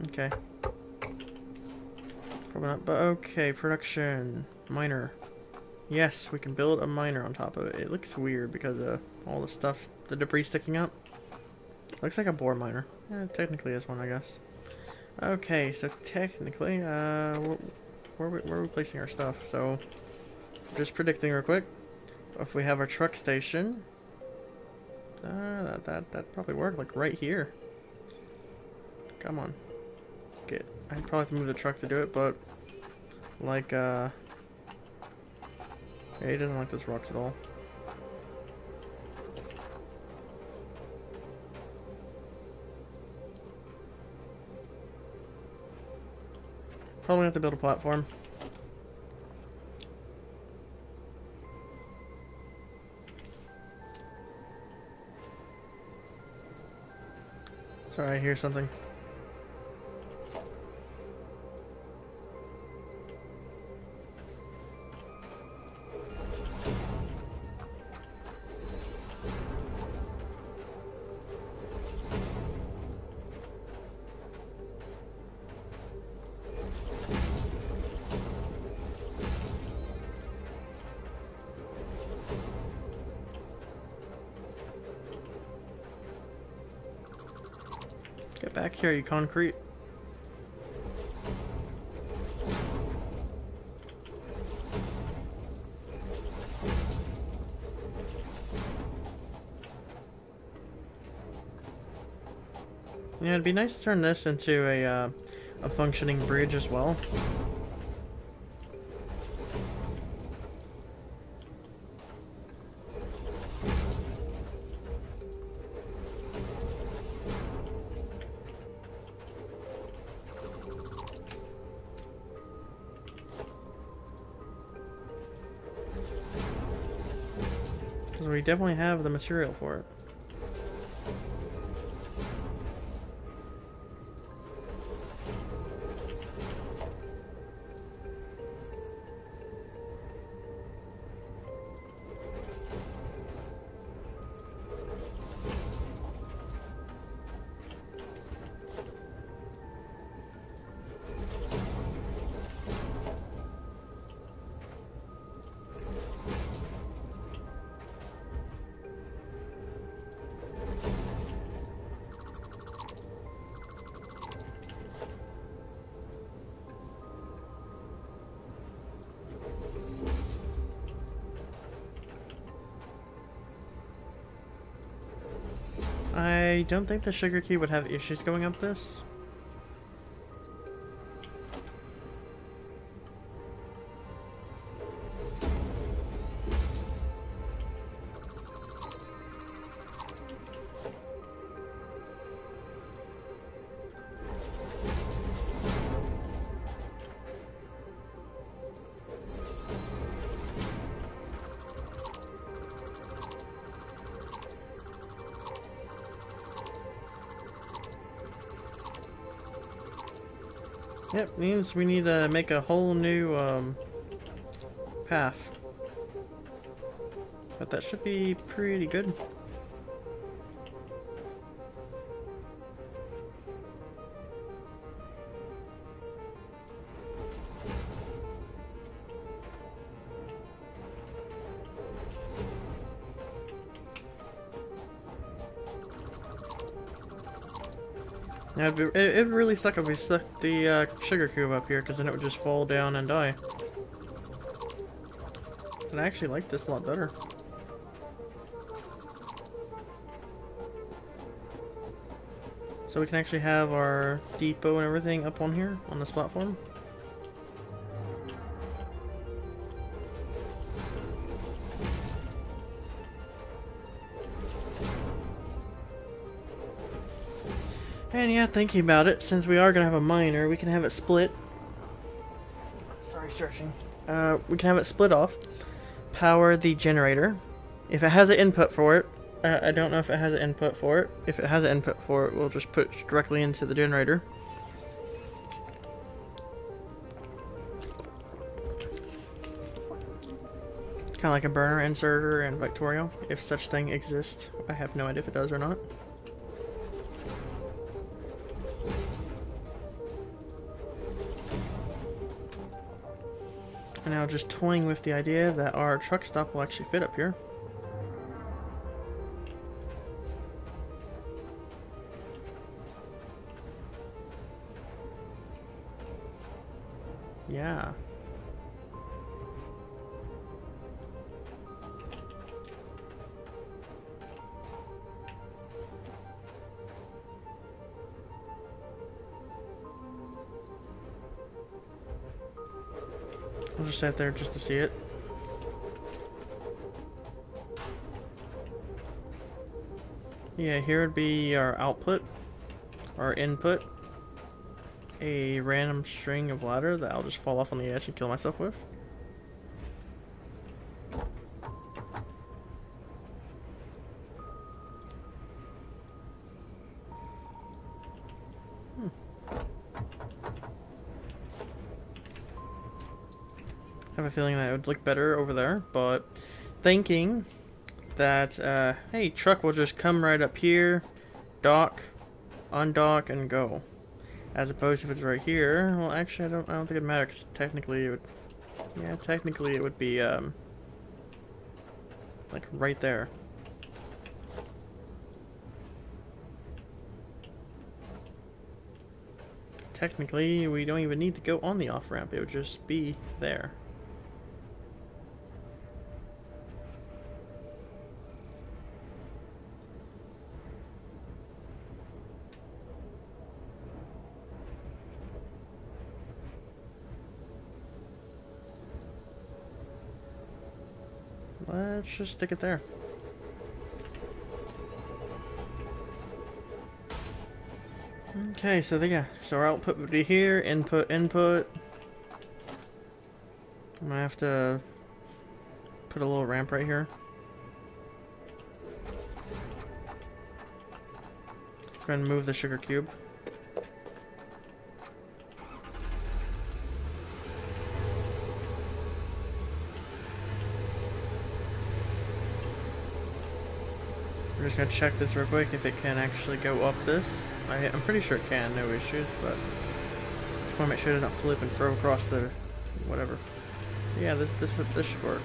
A: Okay. Probably not, but okay. Production. Miner. Yes, we can build a miner on top of it. It looks weird because of all the stuff, the debris sticking up. Looks like a bore miner. Technically is one, I guess. Okay, so technically, where are we placing our stuff? So, just predicting real quick. If we have our truck station, that probably work, like right here. Come on. I'd probably have to move the truck to do it, but like yeah, he doesn't like those rocks at all. Probably have to build a platform. Sorry, I hear something. Get back here, you concrete. Yeah, it'd be nice to turn this into a functioning bridge as well. Because we definitely have the material for it. I don't think the sugar cube would have issues going up this. Yep, means we need to make a whole new path. But that should be pretty good. Yeah, it really suck if we stuck the sugar cube up here, because then it would just fall down and die. And I actually like this a lot better. So we can actually have our depot and everything up on here, on this platform. And yeah, thinking about it, since we are going to have a miner, we can have it split. Sorry, stretching. We can have it split off. Power the generator. If it has an input for it, I don't know if it has an input for it. If it has an input for it, we'll just put it directly into the generator. Kind of like a burner inserter in Factorio, if such thing exists. I have no idea if it does or not. And now just toying with the idea that our truck stop will actually fit up here. Yeah. I'll just sit there just to see it. Yeah, here would be our output, our input, a random string of ladder that I'll just fall off on the edge and kill myself with. I have a feeling that it would look better over there, but thinking that, hey, truck will just come right up here, dock, undock, and go. As opposed to if it's right here, well, actually, I don't think it'd matter, because technically it would, yeah, technically it would be, like, right there. Technically, we don't even need to go on the off-ramp, it would just be there. Let's just stick it there. Okay, so yeah, so our output would be here, input, input. I'm gonna have to put a little ramp right here. Go ahead and move the sugar cube. We're just gonna check this real quick if it can actually go up this. I'm pretty sure it can, no issues, but just wanna make sure it doesn't flip and throw across the whatever. So yeah, this should work.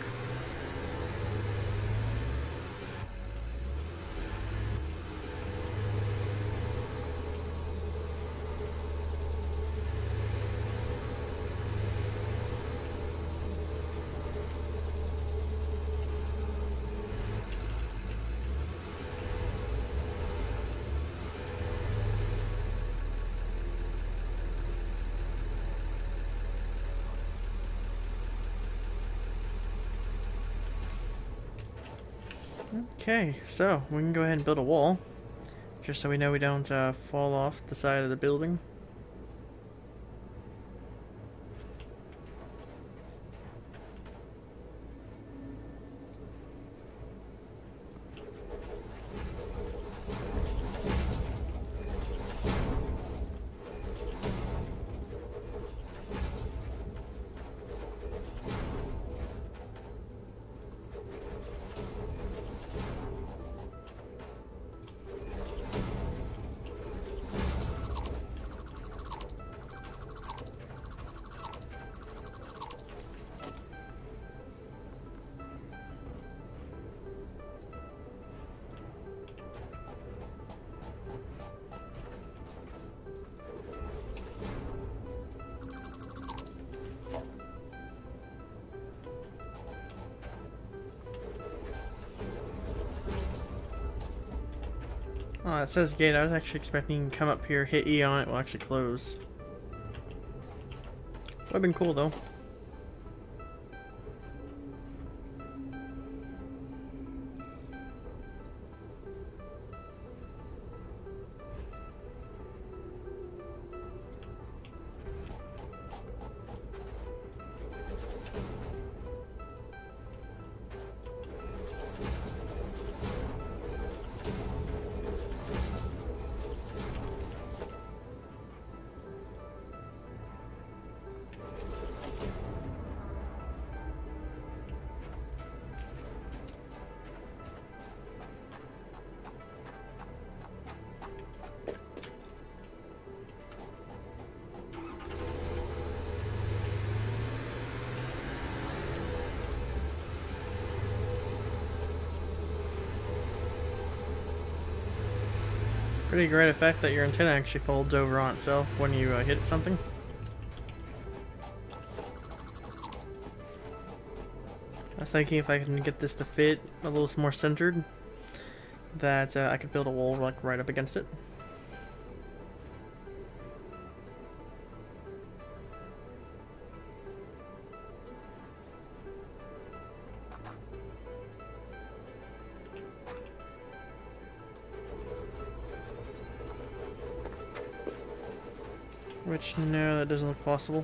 A: Okay, so we can go ahead and build a wall, just so we know we don't fall off the side of the building. Oh, it says gate. I was actually expecting you to come up here, hit E on it, will actually close. Would have been cool though. Pretty great effect that your antenna actually folds over on itself when you hit something. I was thinking if I can get this to fit a little more centered, that I could build a wall like right up against it. Which, no, that doesn't look possible.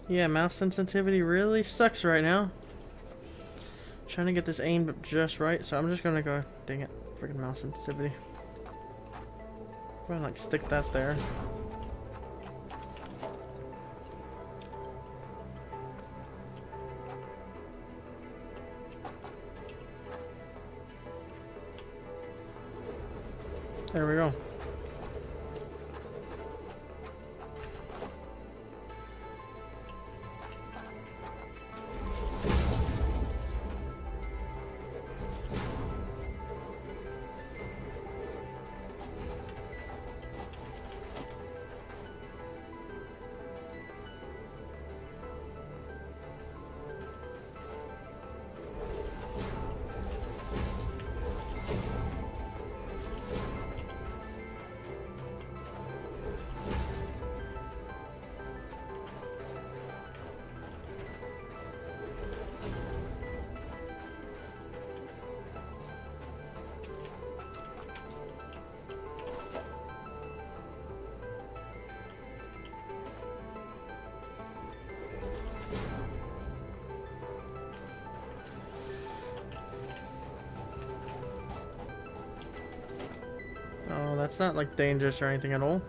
A: Yeah, mouse sensitivity really sucks right now. Trying to get this aimed just right, so I'm just gonna go, dang it, freaking mouse sensitivity. I'm gonna like stick that there. There we go. Oh, that's not like dangerous or anything at all.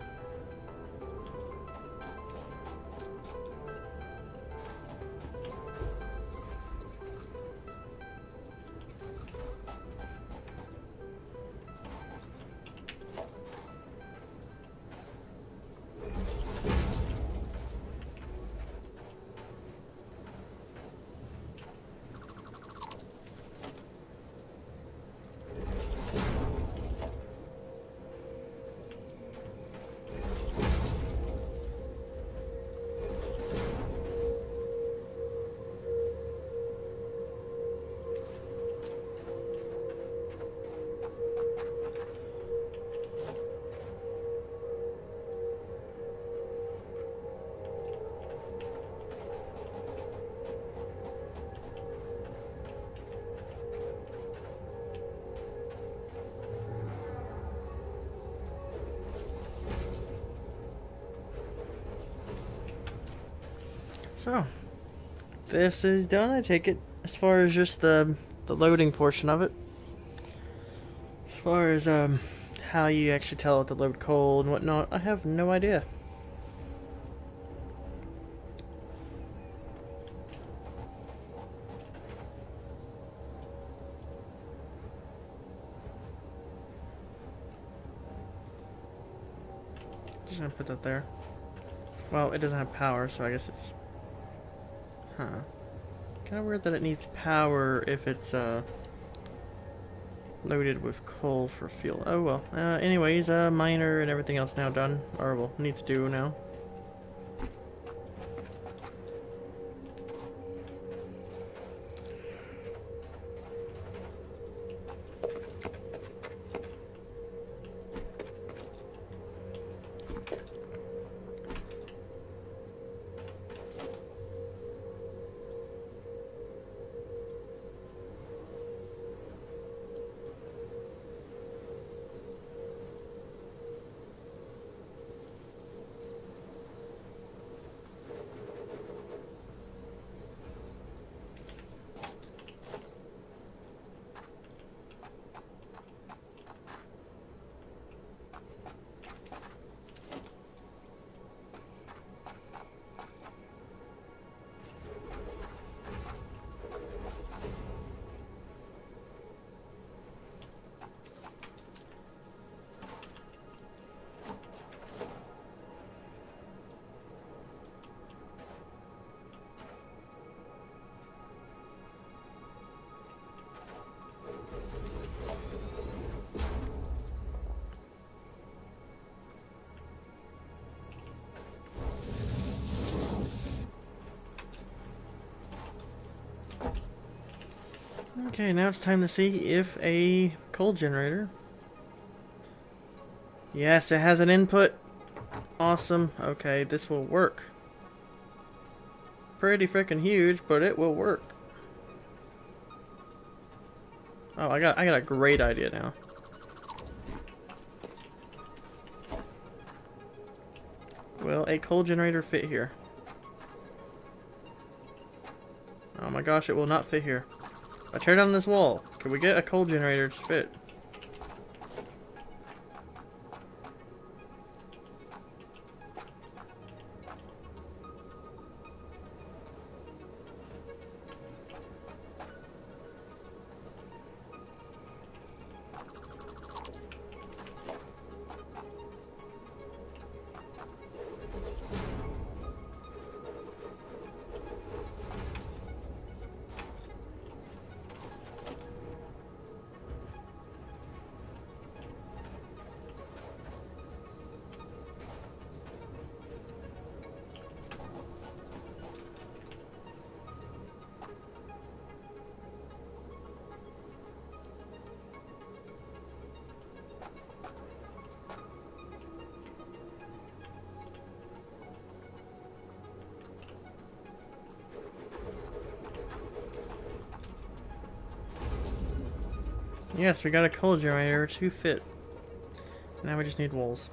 A: So, this is done, I take it, as far as just the loading portion of it. As far as how you actually tell it to load coal and whatnot, I have no idea. Just gonna put that there. Well, it doesn't have power, so I guess it's... Huh. Kinda weird that it needs power if it's, Loaded with coal for fuel. Oh well. Anyways, miner and everything else now done. Or well, need to do now. Okay, now it's time to see if a coal generator. Yes, it has an input. Awesome. Okay, this will work. Pretty freaking huge, but it will work. Oh, I got a great idea now. Will a coal generator fit here? Oh my gosh, it will not fit here. I tear down this wall. Can we get a coal generator to fit? Yes, we got a coal generator to fit. Now we just need walls.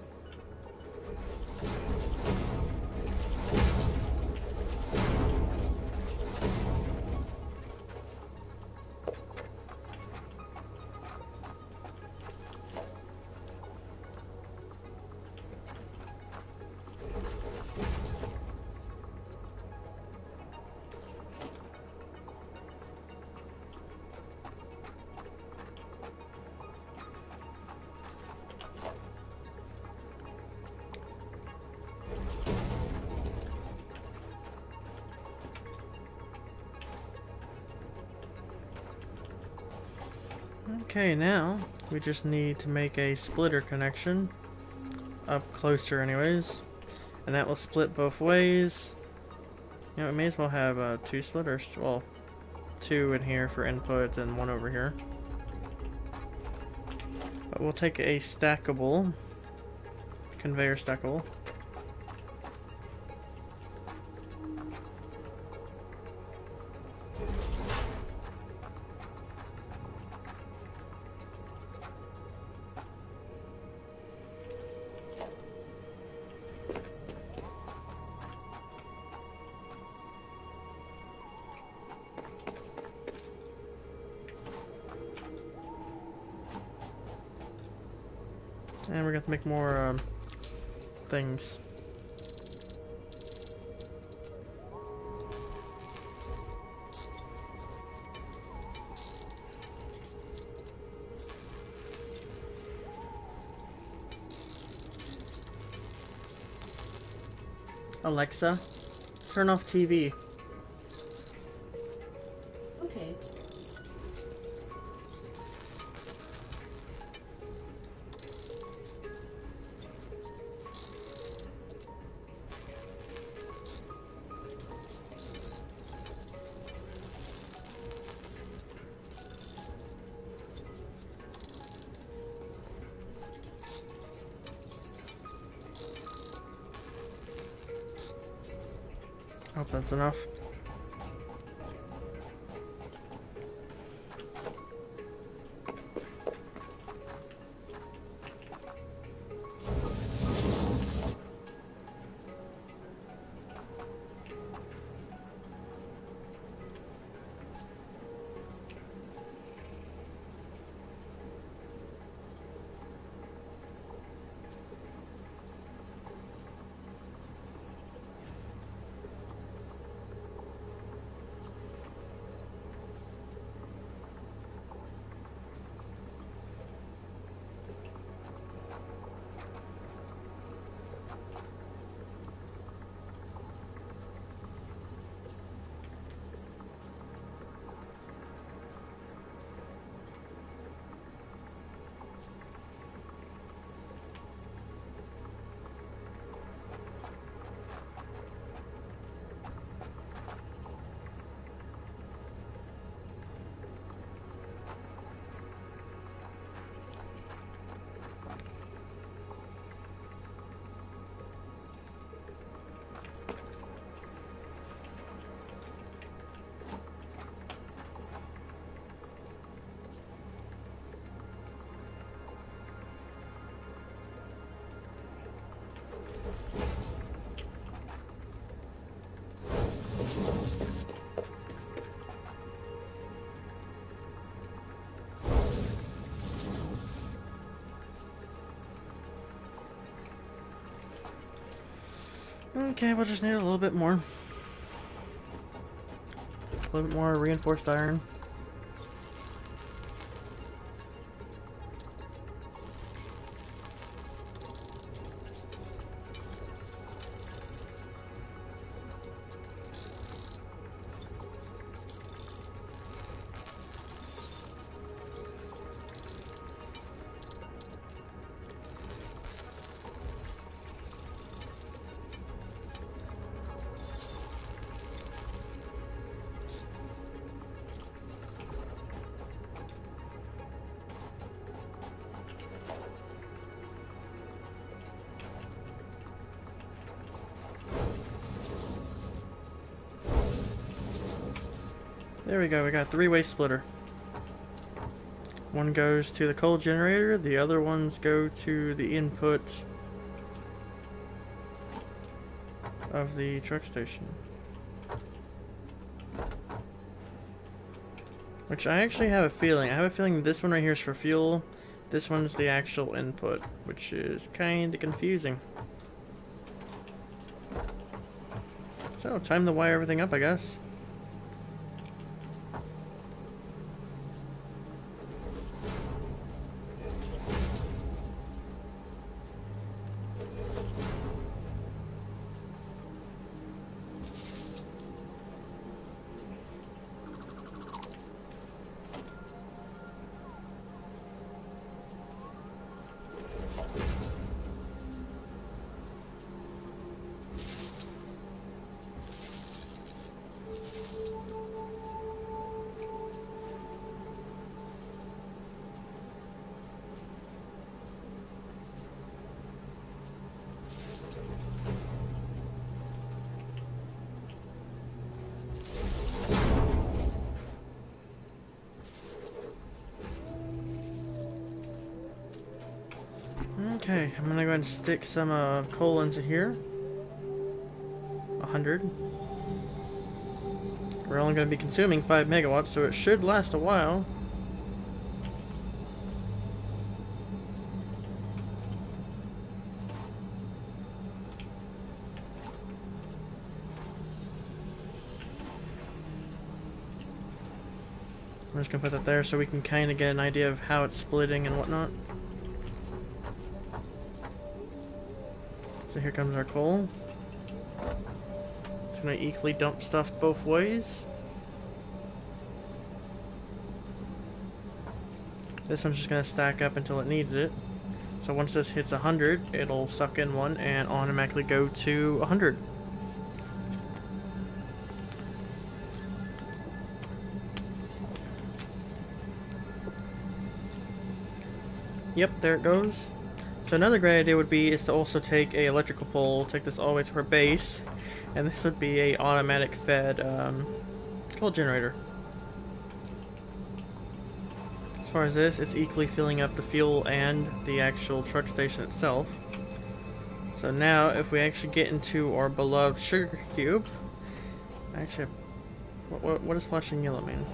A: Okay, now we just need to make a splitter connection up closer anyways, and that will split both ways. You know, we may as well have two splitters. Well, two in here for input and one over here. But we'll take a stackable, conveyor stackable. And we're going to make more things. Alexa, turn off TV.
B: Okay.
A: hope that's enough. Okay, we'll just need a little bit more. A little bit more reinforced iron. There we go, we got a three-way splitter. One goes to the coal generator, the other ones go to the input of the truck station. Which I actually have a feeling. I have a feeling this one right here is for fuel. This one's the actual input, which is kind of confusing. So, time to wire everything up, I guess. Okay, I'm gonna go ahead and stick some coal into here. 100. We're only gonna be consuming 5 megawatts, so it should last a while. I'm just gonna put that there so we can kind of get an idea of how it's splitting and whatnot. So here comes our coal. It's gonna equally dump stuff both ways. This one's just gonna stack up until it needs it. So once this hits 100, it'll suck in one and automatically go to 100. Yep, there it goes. So another great idea would be is to also take a electrical pole, take this all the way to our base, And this would be a automatic fed coal generator. As far as this, it's equally filling up the fuel and the actual truck station itself. So now, if we actually get into our beloved sugar cube, actually, what does flashing yellow mean?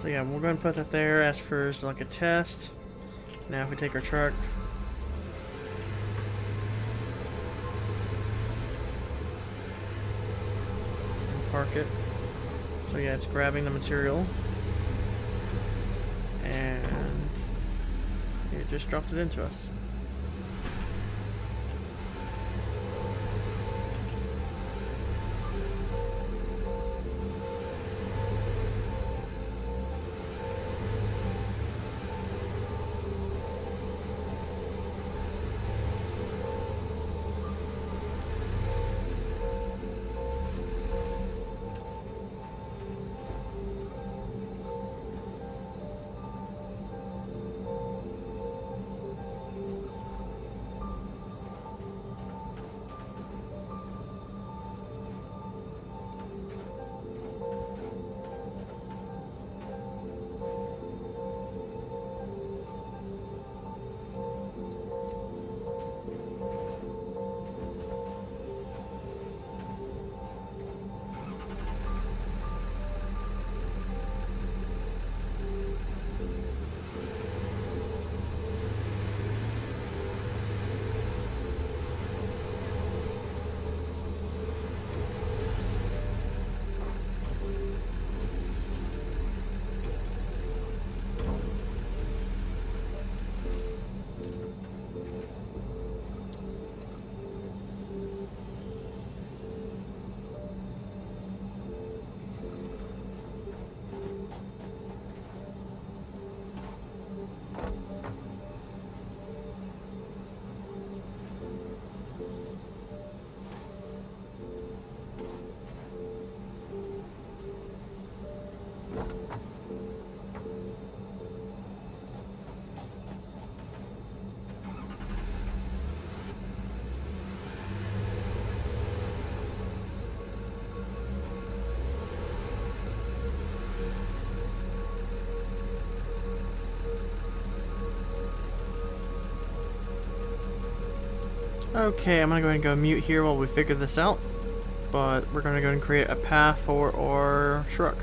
A: So yeah, we're going to put that there as for like a test. Now if we take our truck, and park it. So yeah, it's grabbing the material. And it just dropped it into us. Okay, I'm gonna go ahead and go mute here while we figure this out. But we're gonna go ahead and create a path for our truck.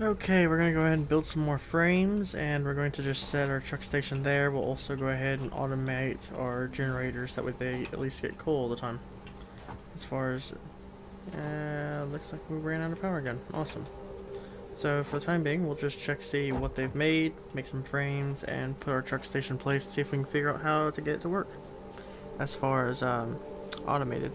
A: Okay, we're going to go ahead and build some more frames, and we're going to just set our truck station there. We'll also go ahead and automate our generators, that way they at least get coal all the time. As far as looks like we ran out of power again. Awesome. So for the time being, we'll just check, see what they've made, make some frames, and put our truck station in place, see if we can figure out how to get it to work. As far as automated.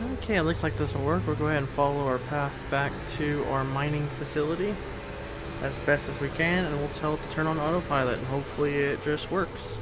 A: Okay, it looks like this will work. We'll go ahead and follow our path back to our mining facility as best as we can, and we'll tell it to turn on autopilot, and hopefully it just works.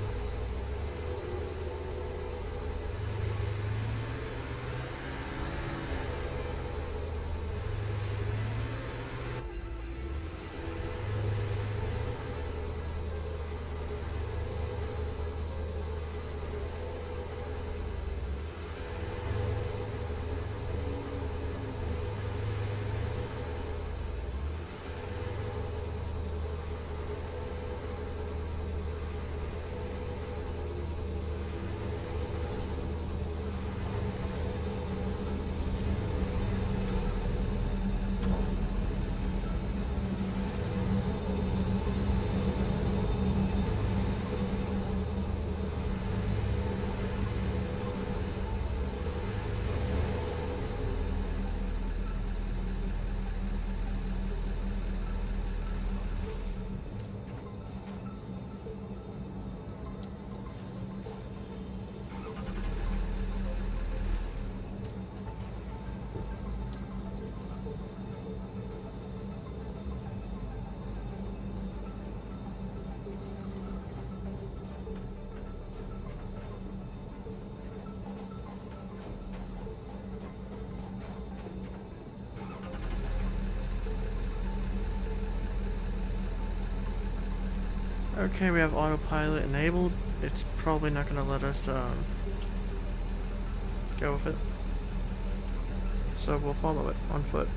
A: Okay, we have autopilot enabled. It's probably not going to let us go with it. So we'll follow it on foot.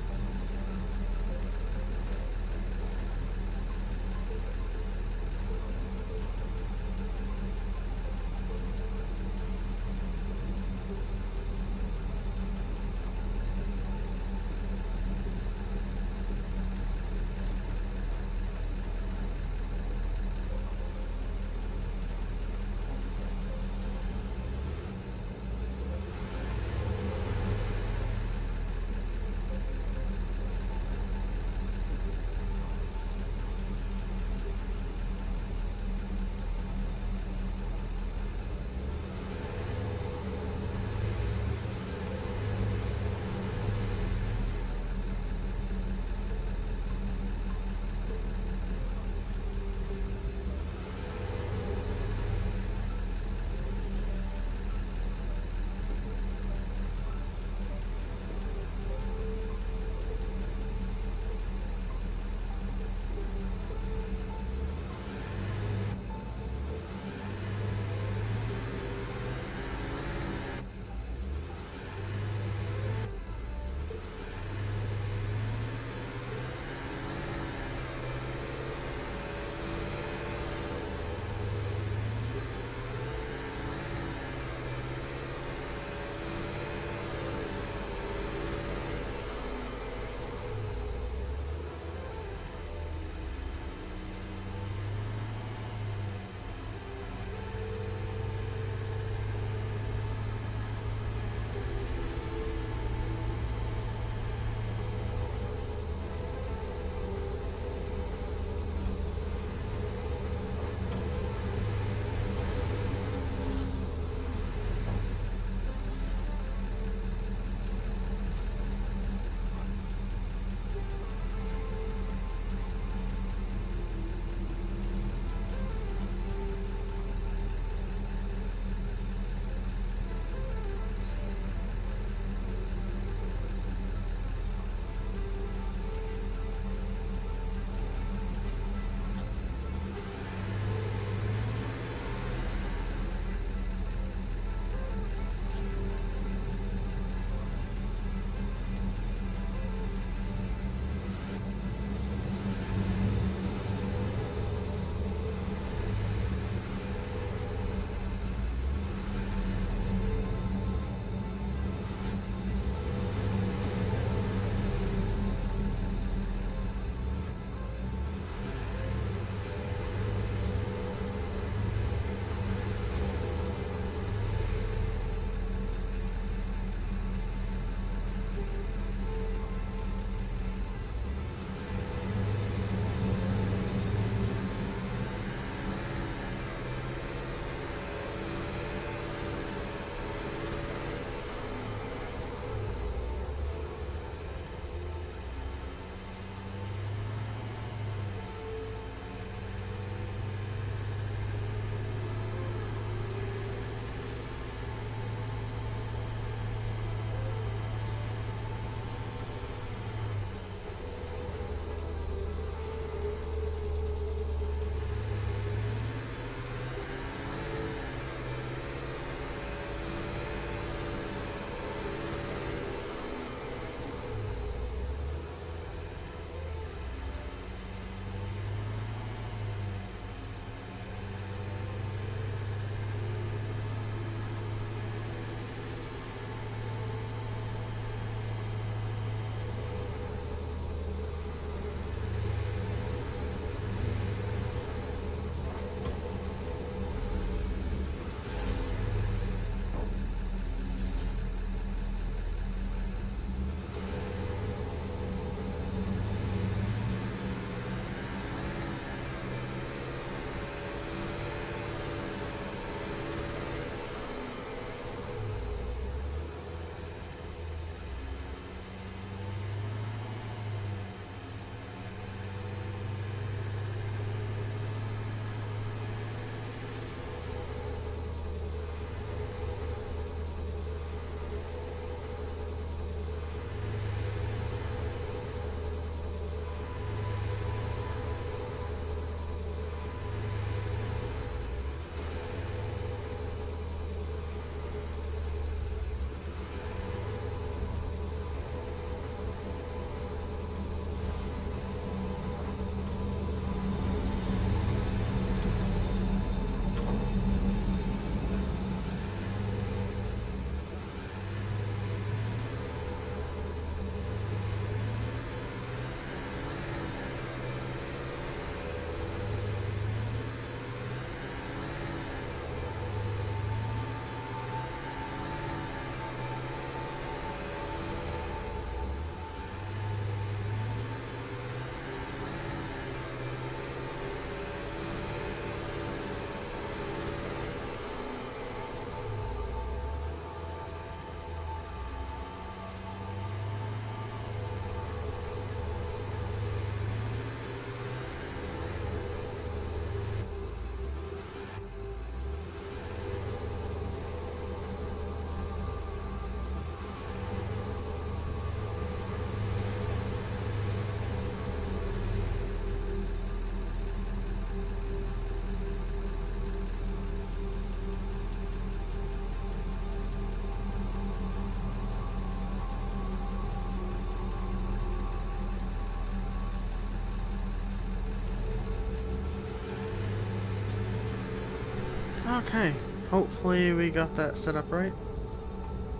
A: Okay, hopefully we got that set up right.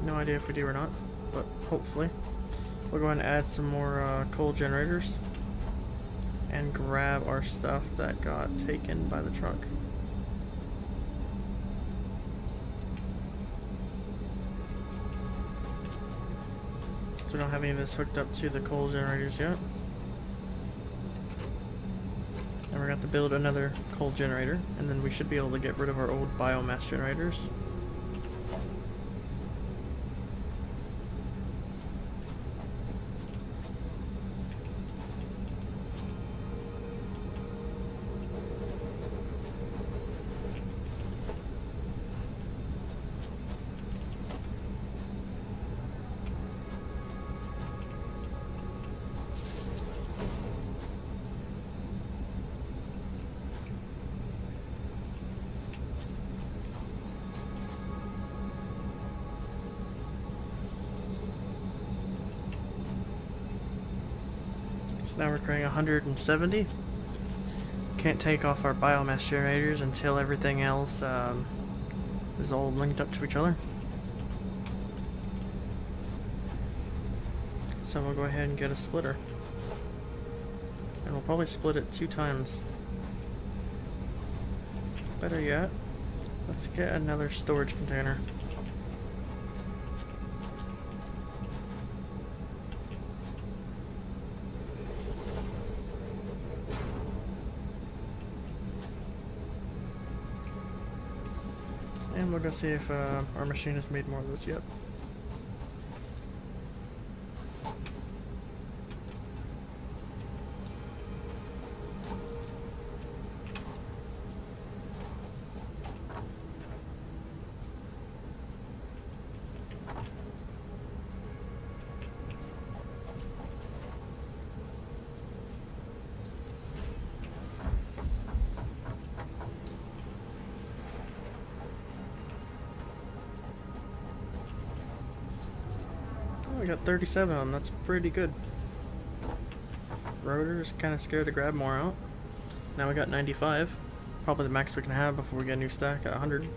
A: No idea if we do or not, but hopefully. We'll go ahead and add some more coal generators and grab our stuff that got taken by the truck. So we don't have any of this hooked up to the coal generators yet. And we're going to have to build another coal generator, and then we should be able to get rid of our old biomass generators. Now we're creating 170. Can't take off our biomass generators until everything else is all linked up to each other. So we'll go ahead and get a splitter. And we'll probably split it 2 times. Better yet, let's get another storage container. And we're gonna see if our machine has made more of those yet. We got 37 of them, that's pretty good. Rotor's kind of scared to grab more out. Now we got 95. Probably the max we can have before we get a new stack at 100.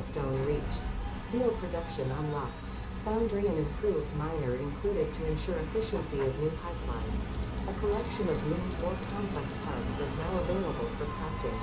C: Milestone reached. Steel production unlocked. Foundry and improved miner included to ensure efficiency of new pipelines. A collection of new, more complex parts is now available for crafting.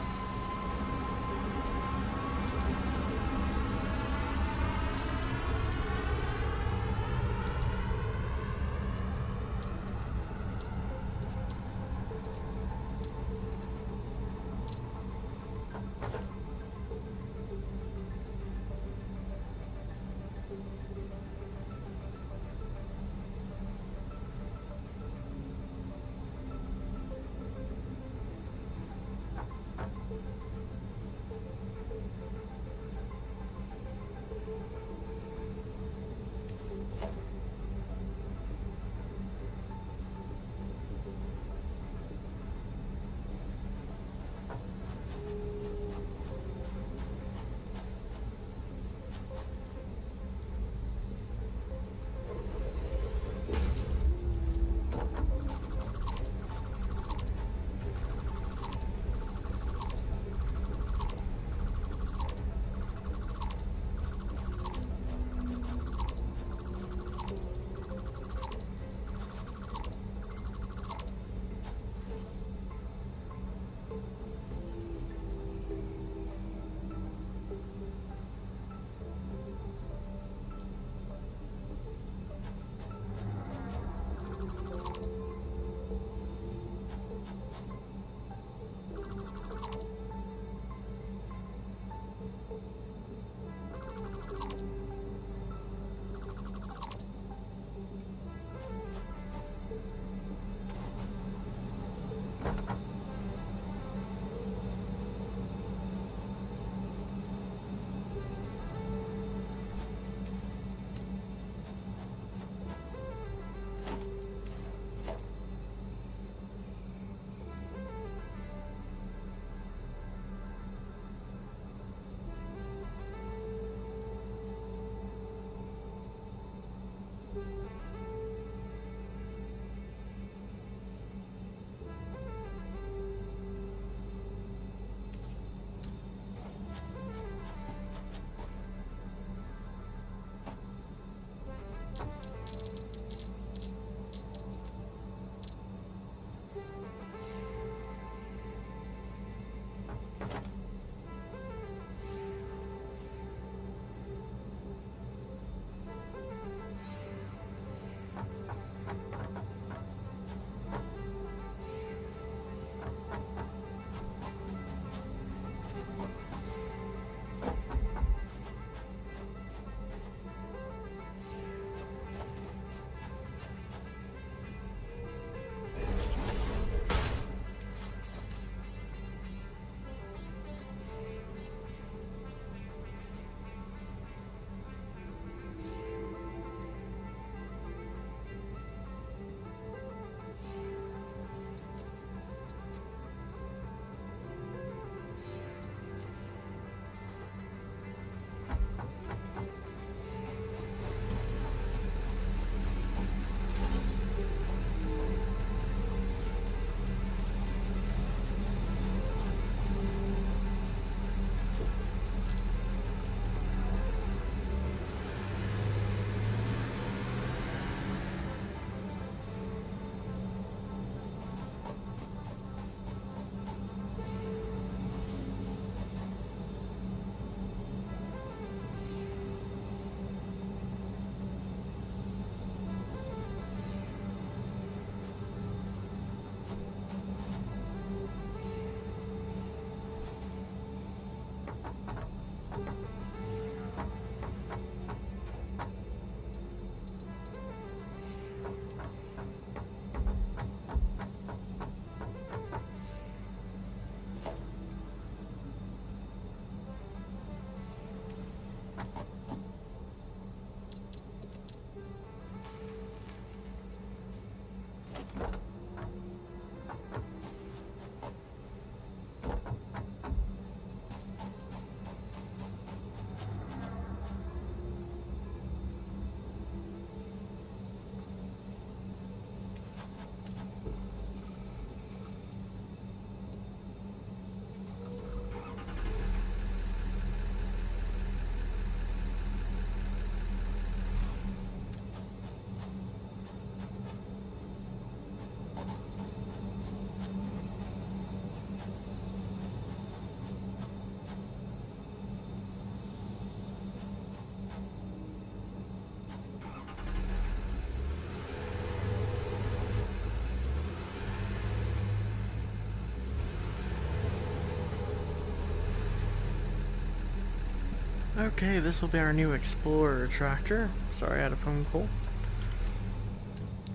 A: Okay, this will be our new Explorer tractor. Sorry, I had a phone call.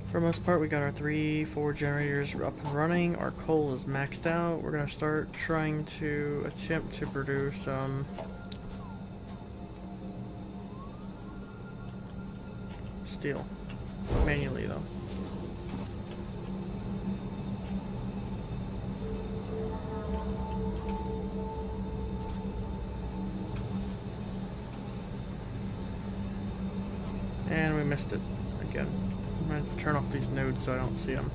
A: For the most part, we got our 3-4 generators up and running. Our coal is maxed out. We're gonna start trying to attempt to produce steel. Manually though. And we missed it again. I'm going to have to turn off these nodes so I don't see them.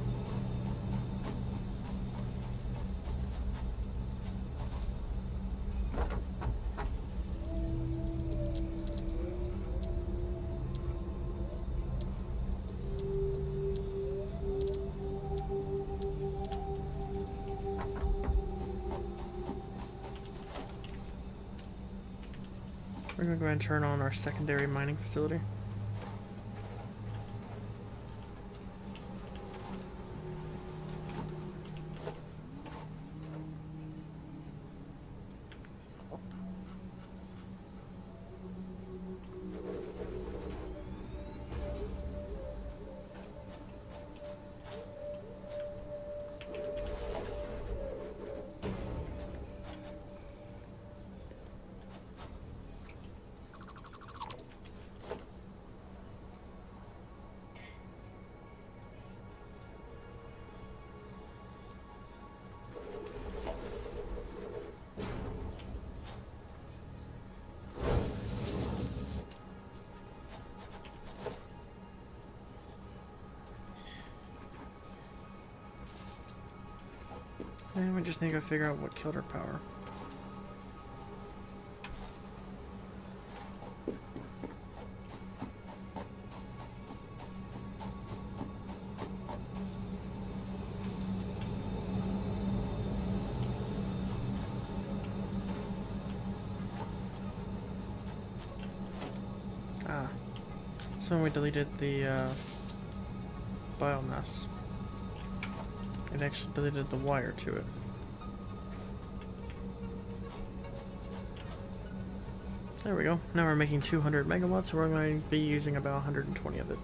A: We're going to go ahead and turn on our secondary mining facility. And we just need to figure out what killed our power. Ah, so when we deleted the biomass, it actually deleted the wire to it. There we go. Now we're making 200 megawatts, so we're going to be using about 120 of it.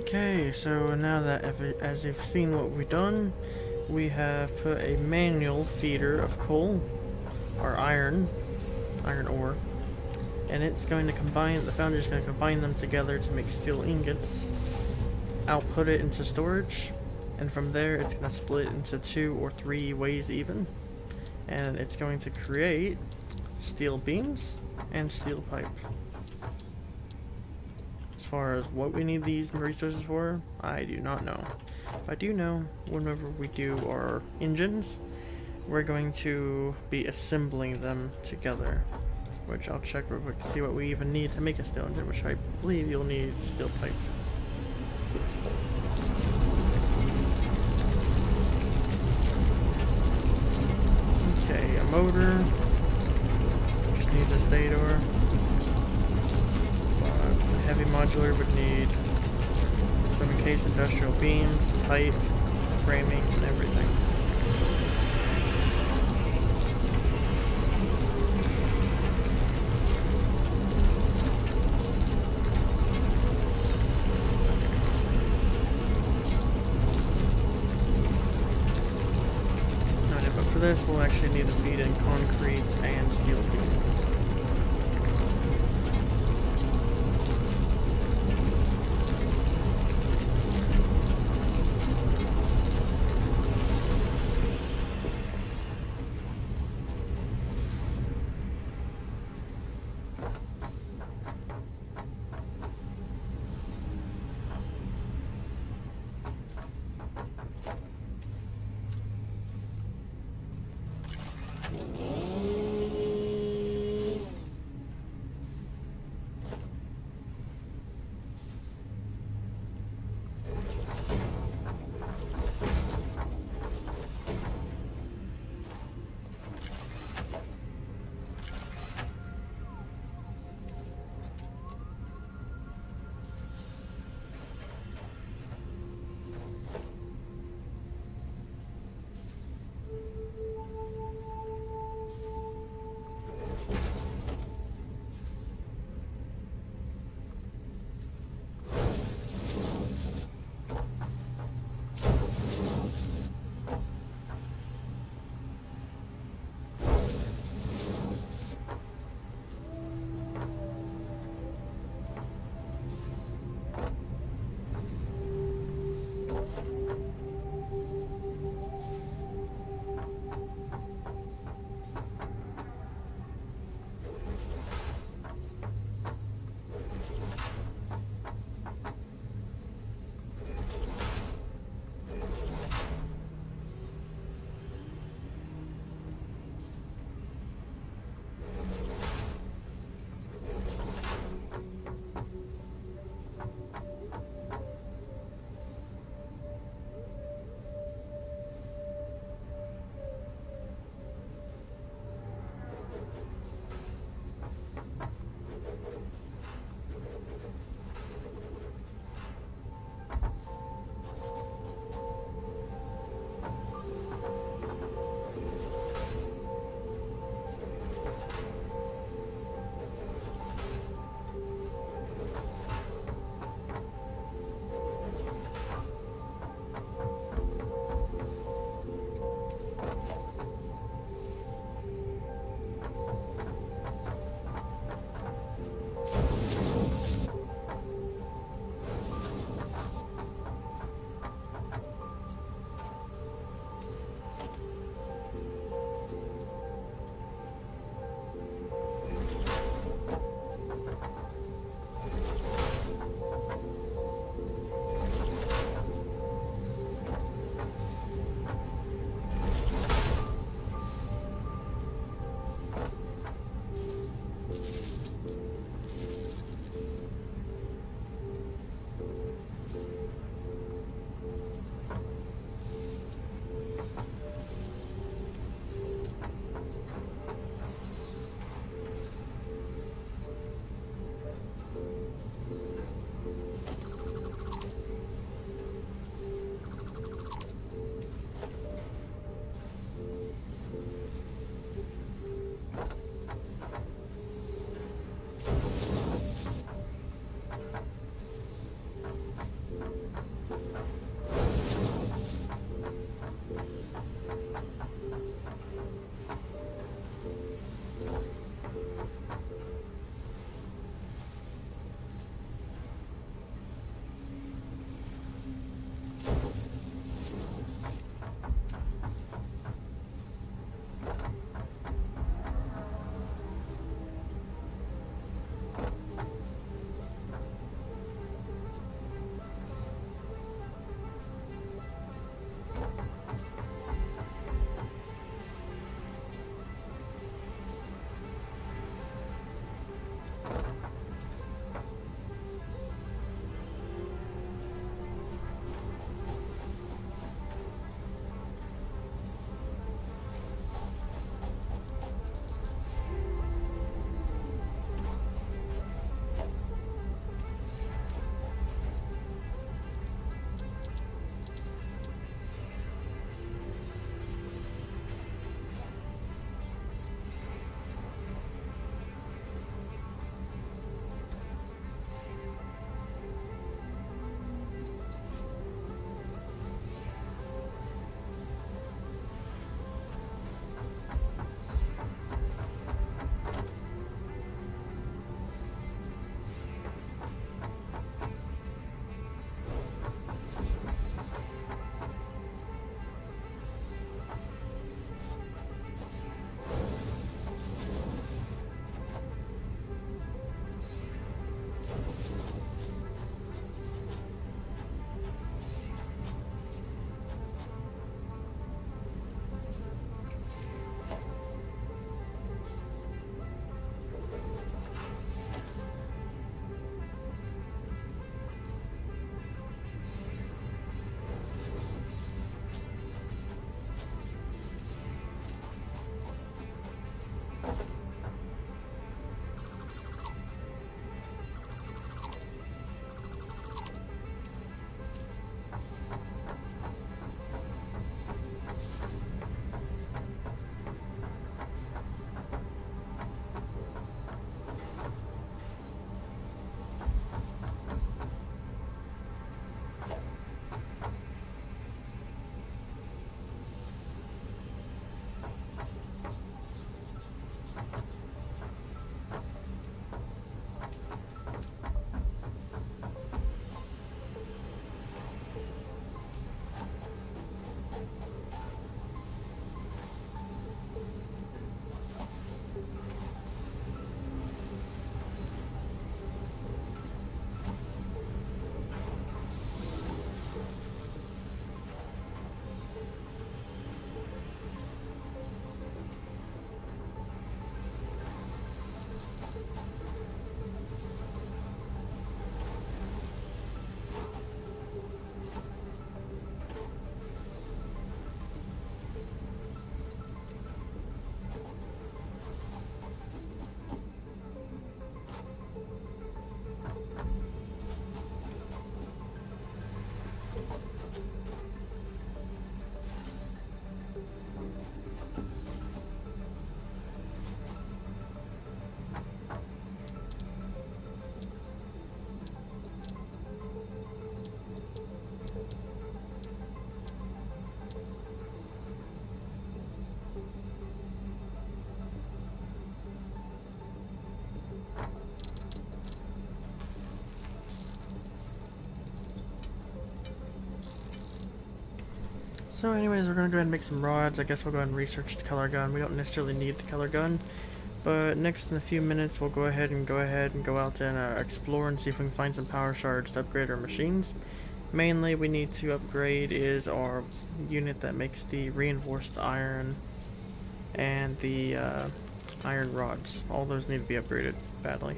A: Okay, so now that as you've seen what we've done, we have put a manual feeder of coal, or iron ore, and it's going to combine, the foundry is going to combine them together to make steel ingots, output it into storage, and from there it's going to split into 2 or 3 ways even, and it's going to create steel beams and steel pipe. As far as what we need these resources for, I do not know. I do know whenever we do our engines, we're going to be assembling them together, which I'll check real quick to see what we even need to make a steel engine, which I believe you'll need steel pipe. Okay, a motor, just needs a stator. Heavy modular would need some encased industrial beams, pipe, framing, and everything. Okay, but for this, we'll actually need to feed in concrete and steel beams. So anyways, we're gonna go ahead and make some rods. I guess we'll go ahead and research the color gun. We don't necessarily need the color gun, but next in a few minutes we'll go ahead and go out and explore and see if we can find some power shards to upgrade our machines. Mainly we need to upgrade is our unit that makes the reinforced iron and the iron rods. All those need to be upgraded badly.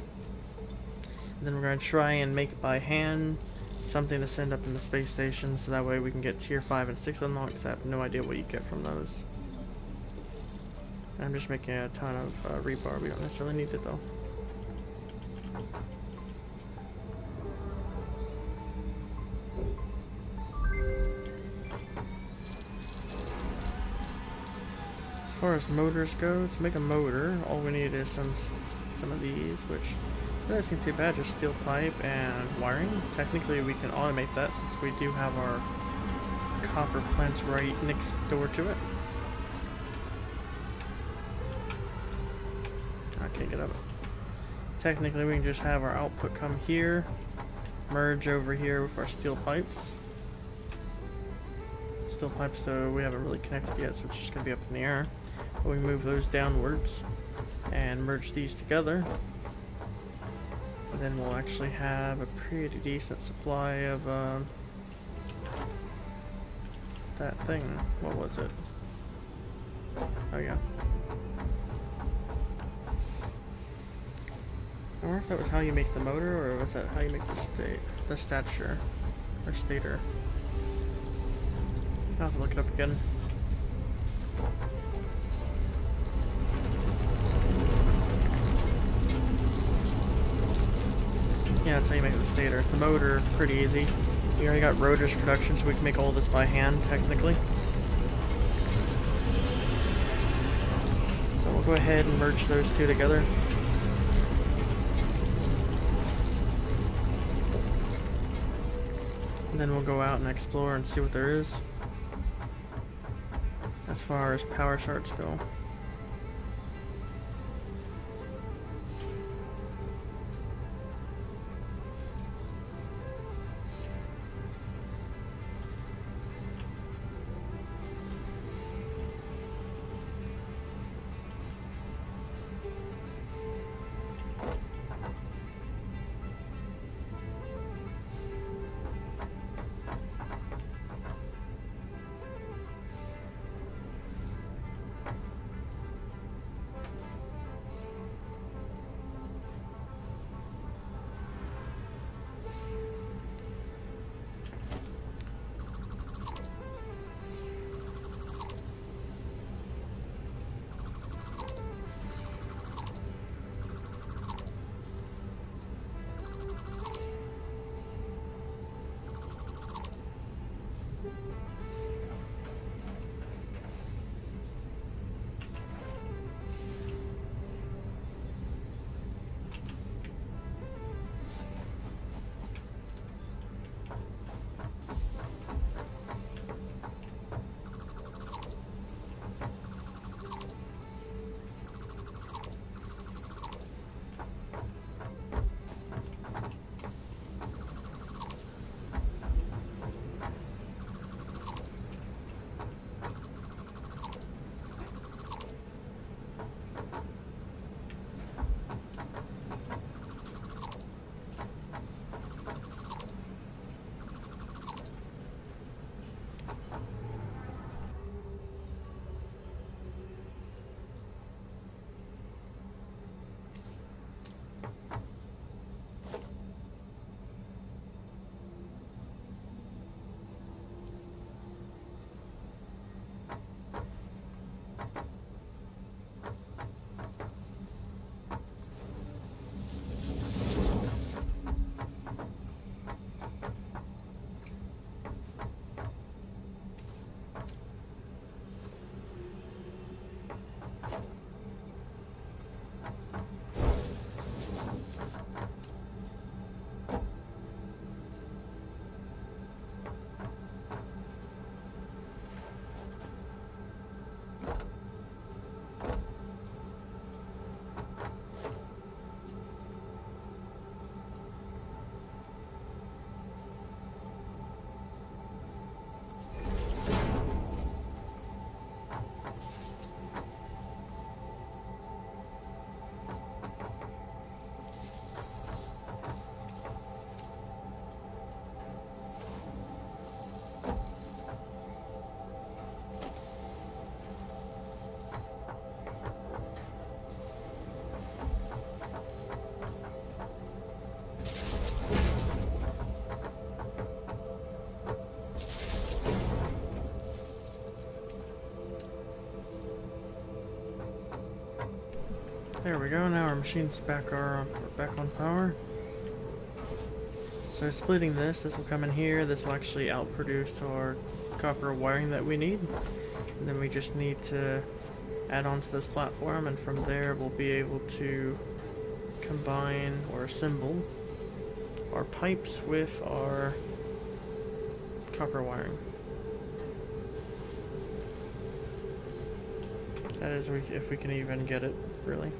A: And then we're going to try and make by hand something to send up in the space station, so that way we can get tier 5 and 6 unlocks. I have no idea what you get from those. I'm just making a ton of rebar. We don't necessarily need it though. As far as motors go, to make a motor, all we need is some of these, which doesn't seem too bad, just steel pipe and wiring. Technically we can automate that since we do have our copper plants right next door to it. I can't get up. Technically we can just have our output come here, merge over here with our steel pipes. Steel pipes, so we haven't really connected yet, so it's just going to be up in the air. But we move those downwards and merge these together. And then we'll actually have a pretty decent supply of that thing. What was it? Oh yeah. I wonder if that was how you make the motor, or was that how you make the stature or stator. I'll have to look it up again. Yeah, that's how you make the stator. The motor, pretty easy. We already got rotors production, so we can make all this by hand, technically. So we'll go ahead and merge those two together. And then we'll go out and explore and see what there is as far as power shards go. There we go, now our machine's back on power. So splitting this will come in here, this will actually outproduce our copper wiring that we need. And then we just need to add onto this platform, and from there we'll be able to combine or assemble our pipes with our copper wiring. That is, if we can even get it, really.